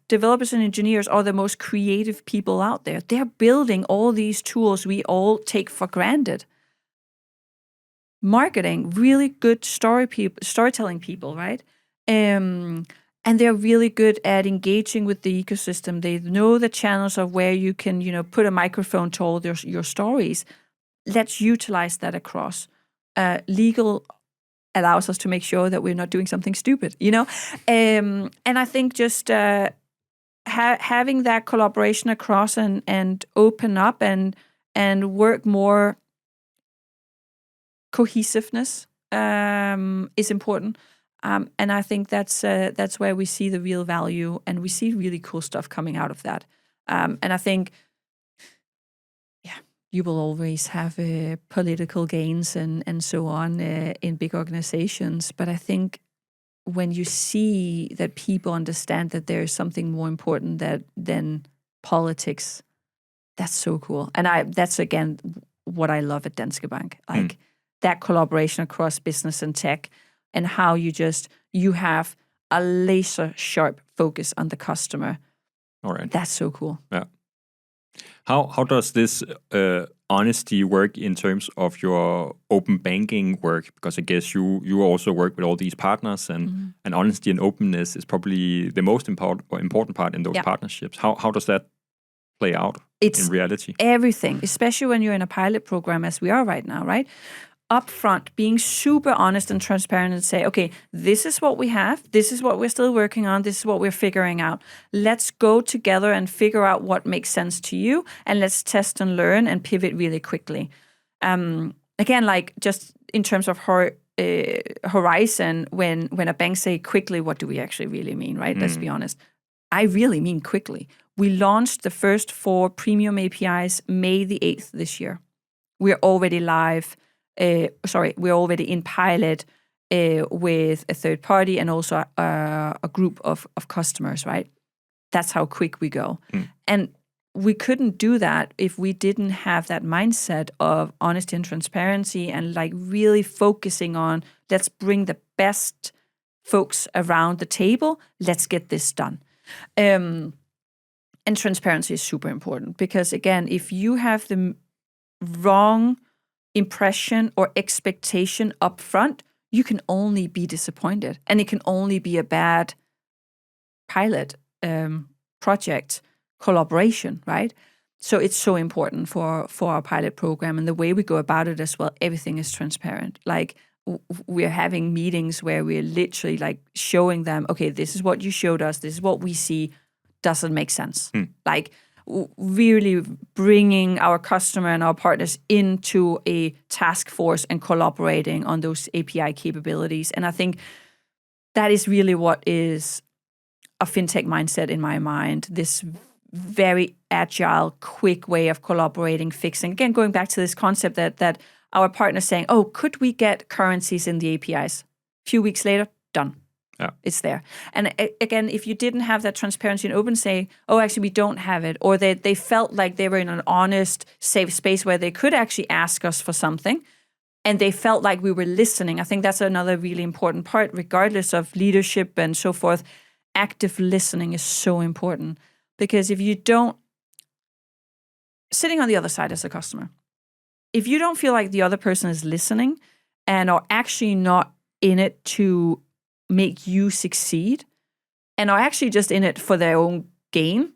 developers and engineers are the most creative people out there. They're building all these tools we all take for granted. Marketing, really good storytelling people, right? And they're really good at engaging with the ecosystem. They know the channels of where you can, put a microphone to all your stories. Let's utilize that across. Legal allows us to make sure that we're not doing something stupid, And I think just having that collaboration across and open up and work more cohesiveness is important. And I think that's where we see the real value, and we see really cool stuff coming out of that. And I think, you will always have political gains and so on in big organizations. But I think when you see that people understand that there is something more important than politics, that's so cool. And that's, again, what I love at Danske Bank. Like that collaboration across business and tech, and how you have a laser sharp focus on the customer. All right. That's so cool. Yeah. How does this honesty work in terms of your open banking work? Because I guess you also work with all these partners, and honesty and openness is probably the most important part in those partnerships. How does that play out in reality? Everything, especially when you're in a pilot program, as we are right now, right? Upfront, being super honest and transparent and say, okay, this is what we have. This is what we're still working on. This is what we're figuring out. Let's go together and figure out what makes sense to you. And let's test and learn and pivot really quickly. Again, like just in terms of horizon, when a bank say quickly, what do we actually really mean, right? Let's be honest. I really mean quickly. We launched the first 4 premium APIs May the 8th this year. We're already live. We're already in pilot with a third party and also a group of customers, right? That's how quick we go. And we couldn't do that if we didn't have that mindset of honesty and transparency and like really focusing on, let's bring the best folks around the table. Let's get this done. And transparency is super important, because again, if you have the wrong impression or expectation up front, you can only be disappointed, and it can only be a bad pilot project collaboration, right? So it's so important for our pilot program, and the way we go about it as well, everything is transparent. Like we're having meetings where we're literally like showing them, okay, this is what you showed us, this is what we see, doesn't make sense. Like really bringing our customer and our partners into a task force and collaborating on those API capabilities. And I think that is really what is a fintech mindset in my mind, this very agile, quick way of collaborating, fixing. Again, going back to this concept that our partner's saying, oh, could we get currencies in the APIs? A few weeks later, done. Yeah. It's there. And again, if you didn't have that transparency and open saying, oh, actually, we don't have it, or they felt like they were in an honest, safe space where they could actually ask us for something, and they felt like we were listening. I think that's another really important part, regardless of leadership and so forth. Active listening is so important, because if you don't, sitting on the other side as a customer, if you don't feel like the other person is listening and are actually not in it to make you succeed and are actually just in it for their own gain,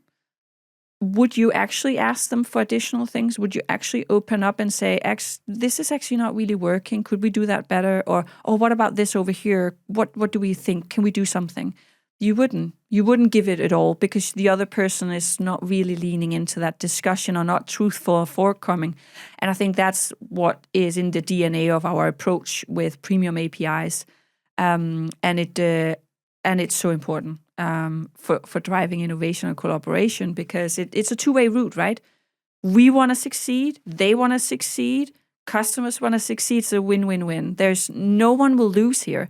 would you actually ask them for additional things? Would you actually open up and say, this is actually not really working. Could we do that better? Or what about this over here? What do we think? Can we do something? You wouldn't. You wouldn't give it at all, because the other person is not really leaning into that discussion or not truthful or forthcoming. And I think that's what is in the DNA of our approach with premium APIs. And it's so important for driving innovation and collaboration, because it's a two-way route, right? We want to succeed. They want to succeed. Customers want to succeed. It's a win-win-win. There's no one will lose here.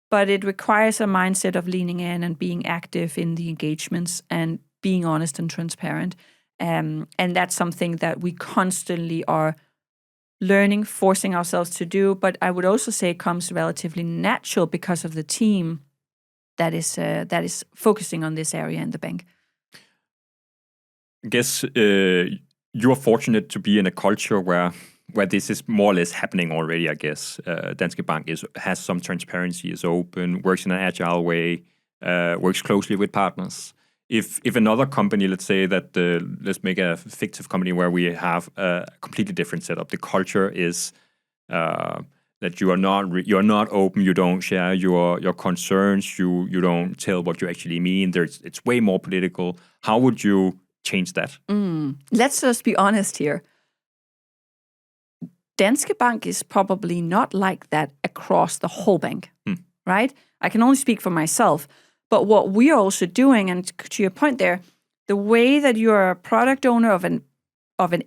But it requires a mindset of leaning in and being active in the engagements and being honest and transparent. And that's something that we constantly are learning, forcing ourselves to do. But I would also say it comes relatively natural because of the team that is focusing on this area in the bank. I guess you are fortunate to be in a culture where this is more or less happening already, I guess. Danske Bank has some transparency, is open, works in an agile way, works closely with partners. If another company, let's say that, let's make a fictive company where we have a completely different setup. The culture is that you are not open, you don't share your concerns, you don't tell what you actually mean. It's way more political. How would you change that? Let's just be honest here. Danske Bank is probably not like that across the whole bank, right? I can only speak for myself. But what we are also doing, and to your point there, the way that you are a product owner of an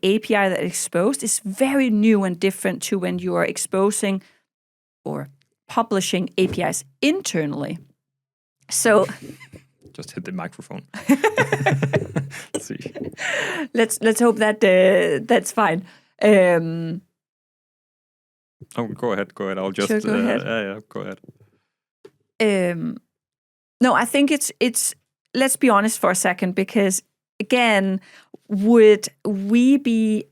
API that is exposed is very new and different to when you are exposing or publishing APIs internally. So just hit the microphone. Let's see. Let's hope that that's fine. Go ahead. I'll just sure, go ahead. Yeah, go ahead. No, I think it's. Let's be honest for a second, because again, would we be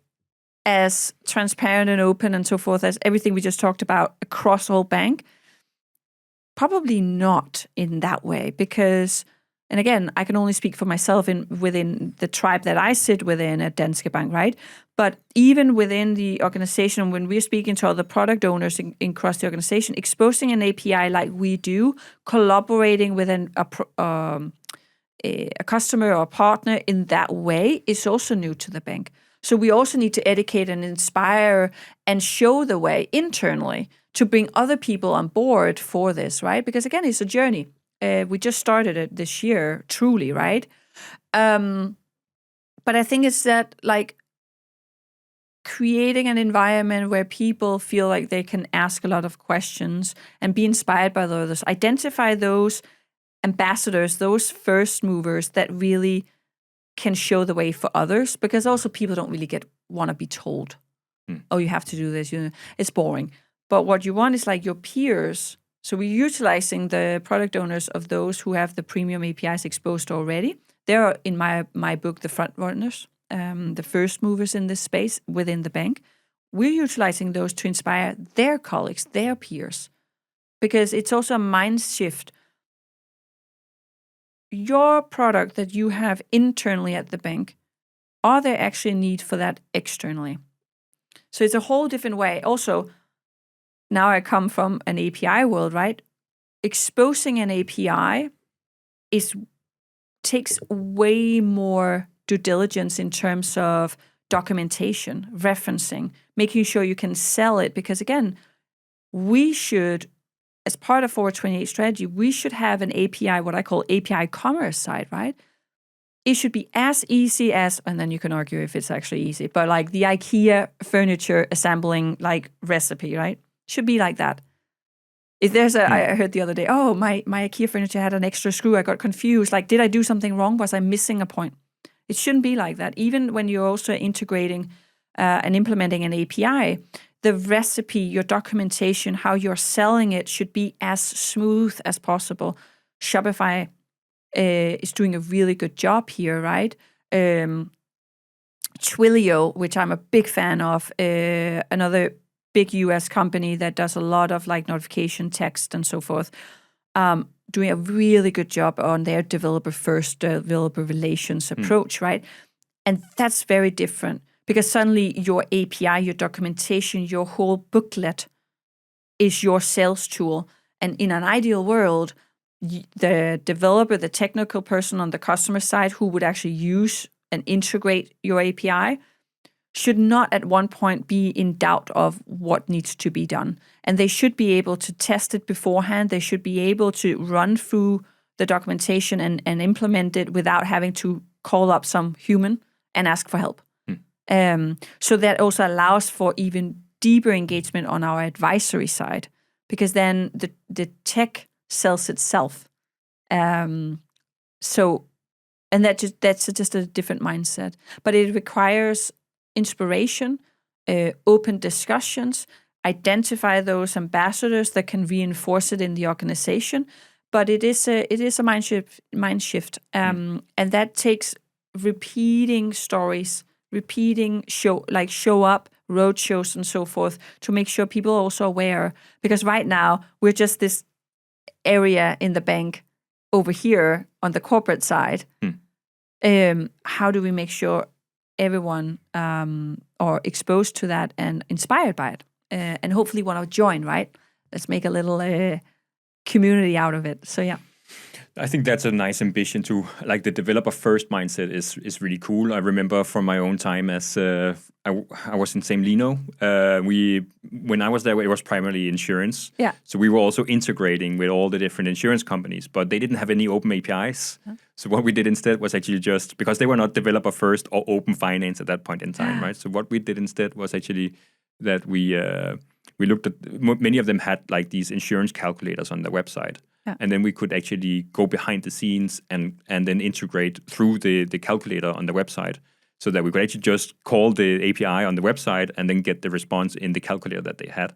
as transparent and open and so forth as everything we just talked about across the whole bank? Probably not in that way, because, and again, I can only speak for myself within the tribe that I sit within at Danske Bank, right? But even within the organization, when we're speaking to other product owners across the organization, exposing an API like we do, collaborating with a customer or a partner in that way is also new to the bank. So we also need to educate and inspire and show the way internally to bring other people on board for this, right? Because again, it's a journey. We just started it this year, truly, right? But I think it's that, like, creating an environment where people feel like they can ask a lot of questions and be inspired by the others. Identify those ambassadors, those first movers that really can show the way for others, because also people don't really want to be told, oh, you have to do this. It's boring. But what you want is like your peers. So we're utilizing the product owners of those who have the premium APIs exposed already. They're, in my book, the front runners, the first movers in this space within the bank. We're utilizing those to inspire their colleagues, their peers, because it's also a mind shift. Your product that you have internally at the bank are there actually a need for that externally? So it's a whole different way. Also, now I come from an API world, right? Exposing an API takes way more due diligence in terms of documentation, referencing, making sure you can sell it. Because again, we should, as part of Forward 28 strategy, we should have an API, what I call API commerce side, right? It should be as easy as, and then you can argue if it's actually easy, but like the IKEA furniture assembling like recipe, right? Should be like that. If there's I heard the other day, oh, my IKEA furniture had an extra screw, I got confused. Like, did I do something wrong? Was I missing a point? It shouldn't be like that. Even when you're also integrating and implementing an API, the recipe, your documentation, how you're selling it should be as smooth as possible. Shopify is doing a really good job here, right? Twilio, which I'm a big fan of, another big US company that does a lot of like notification text and so forth, doing a really good job on their developer-first, developer relations approach, right? And that's very different because suddenly your API, your documentation, your whole booklet is your sales tool. And in an ideal world, the developer, the technical person on the customer side who would actually use and integrate your API should not at one point be in doubt of what needs to be done. And they should be able to test it beforehand. They should be able to run through the documentation and implement it without having to call up some human and ask for help. So that also allows for even deeper engagement on our advisory side, because then the tech sells itself. That's just a different mindset. But it requires inspiration, open discussions, identify those ambassadors that can reinforce it in the organization. But it is a mind shift, and that takes repeating stories, show up, road shows and so forth to make sure people are also aware. Because right now we're just this area in the bank over here on the corporate side. How do we make sure everyone are exposed to that and inspired by it, and hopefully want to join, right? Let's make a little community out of it. So yeah. I think that's a nice ambition to, like, the developer first mindset is really cool. I remember from my own time as I was in St. Lino. When I was there, it was primarily insurance. Yeah. So we were also integrating with all the different insurance companies, but they didn't have any open APIs. Huh? So what we did instead was actually just, because they were not developer first or open finance at that point in time, right? So what we did instead was actually that we looked at, many of them had like these insurance calculators on their website. Yeah. And then we could actually go behind the scenes and then integrate through the calculator on the website, so that we could actually just call the API on the website and then get the response in the calculator that they had,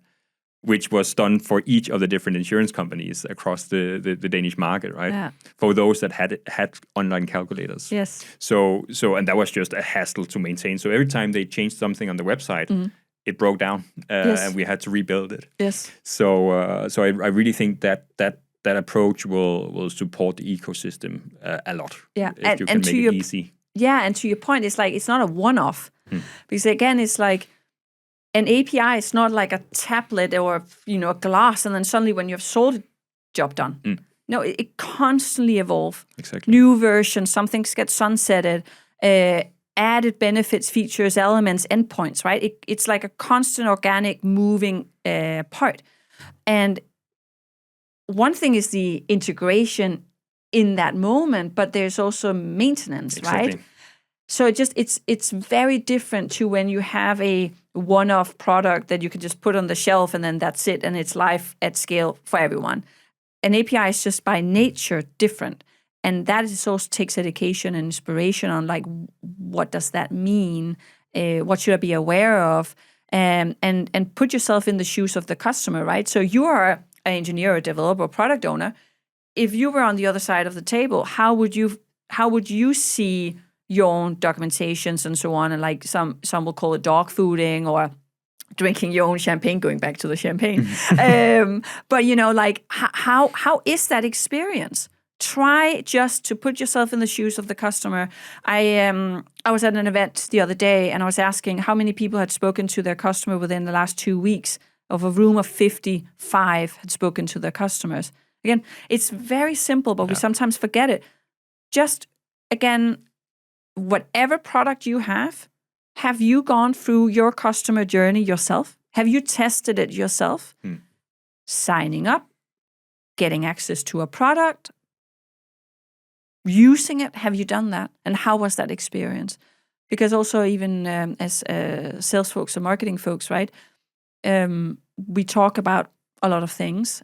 which was done for each of the different insurance companies across the Danish market, right? Yeah. For those that had online calculators. Yes. So and that was just a hassle to maintain. So every time they changed something on the website, it broke down, and we had to rebuild it. Yes. So I really think that approach will support the ecosystem a lot. Yeah, if you can make it easy. Yeah, and to your point, it's like it's not a one-off, because again, it's like an API is not like a tablet or a glass, and then suddenly when you have sold it, job done. No, it constantly evolves. Exactly. New versions, some things get sunsetted, added benefits, features, elements, endpoints. Right? It's like a constant, organic, moving part, and one thing is the integration in that moment, but there's also maintenance, exactly. Right? So it's very different to when you have a one-off product that you can just put on the shelf and then that's it, and it's live at scale for everyone. An API is just by nature different, and that is also takes education and inspiration on like what does that mean, what should I be aware of, and put yourself in the shoes of the customer, right? So you are an engineer, a developer, a product owner. If you were on the other side of the table, how would you see your own documentations and so on? And like some will call it dog fooding or drinking your own champagne, going back to the champagne. But like how is that experience? try just to put yourself in the shoes of the customer. I was at an event the other day, and I was asking how many people had spoken to their customer within the last 2 weeks. Of a room of 55 had spoken to their customers. Again, it's very simple, but we sometimes forget it. Just, again, whatever product you have you gone through your customer journey yourself? Have you tested it yourself? Signing up, getting access to a product, using it, have you done that? And how was that experience? Because also even as sales folks or marketing folks, right? We talk about a lot of things,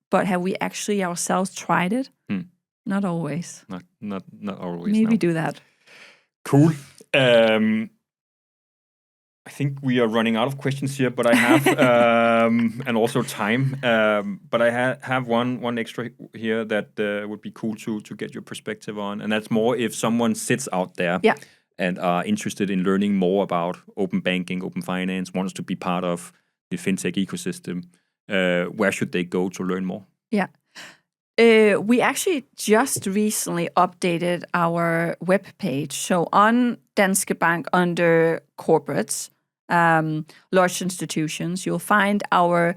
but have we actually ourselves tried it? Not always. Not always. Maybe do that. Cool. I think we are running out of questions here, but I have and also time. But I have one extra here that would be cool to get your perspective on, and that's more if someone sits out there and are interested in learning more about open banking, open finance, wants to be part of the fintech ecosystem. Where should they go to learn more? Yeah. We actually just recently updated our web page. So on Danske Bank, under corporates, large institutions, you'll find our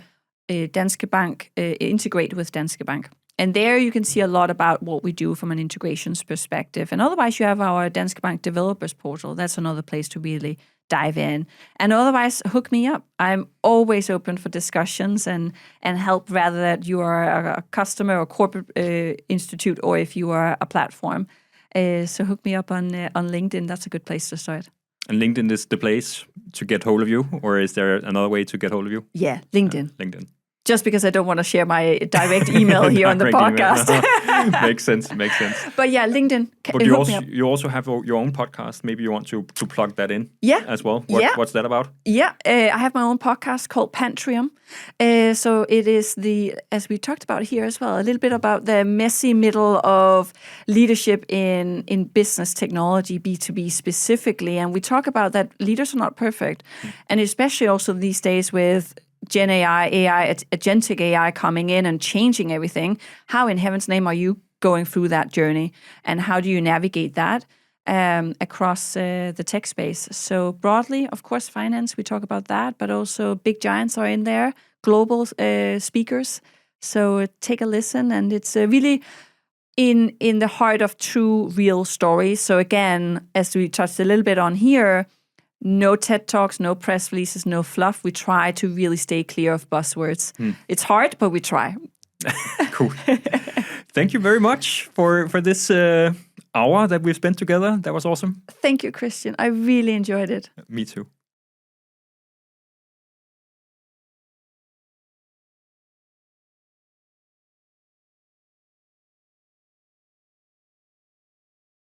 Danske Bank integrate with Danske Bank. And there you can see a lot about what we do from an integrations perspective. And otherwise, you have our Danske Bank developers portal. That's another place to really dive in. And otherwise, hook me up. I'm always open for discussions and help, rather that you are a customer or corporate institute, or if you are a platform. So hook me up on LinkedIn. That's a good place to start. And LinkedIn is the place to get hold of you, or is there another way to get hold of you? Yeah, LinkedIn. LinkedIn. Just because I don't want to share my direct email here on the podcast. Makes sense. But yeah, LinkedIn. But you also have your own podcast. Maybe you want to plug that in as well. What's that about? Yeah, I have my own podcast called Pantrium. So it is as we talked about here as well, a little bit about the messy middle of leadership in business technology, B2B specifically. And we talk about that leaders are not perfect. And especially also these days with Gen AI, agentic AI coming in and changing everything. How in heaven's name are you going through that journey? And how do you navigate that across the tech space? So broadly, of course, finance, we talk about that, but also big giants are in there, global speakers. So take a listen, and it's really in the heart of true, real stories. So again, as we touched a little bit on here, no TED Talks, no press releases, no fluff. We try to really stay clear of buzzwords. It's hard, but we try. Cool. Thank you very much for this hour that we've spent together. That was awesome. Thank you, Christian. I really enjoyed it. Me too.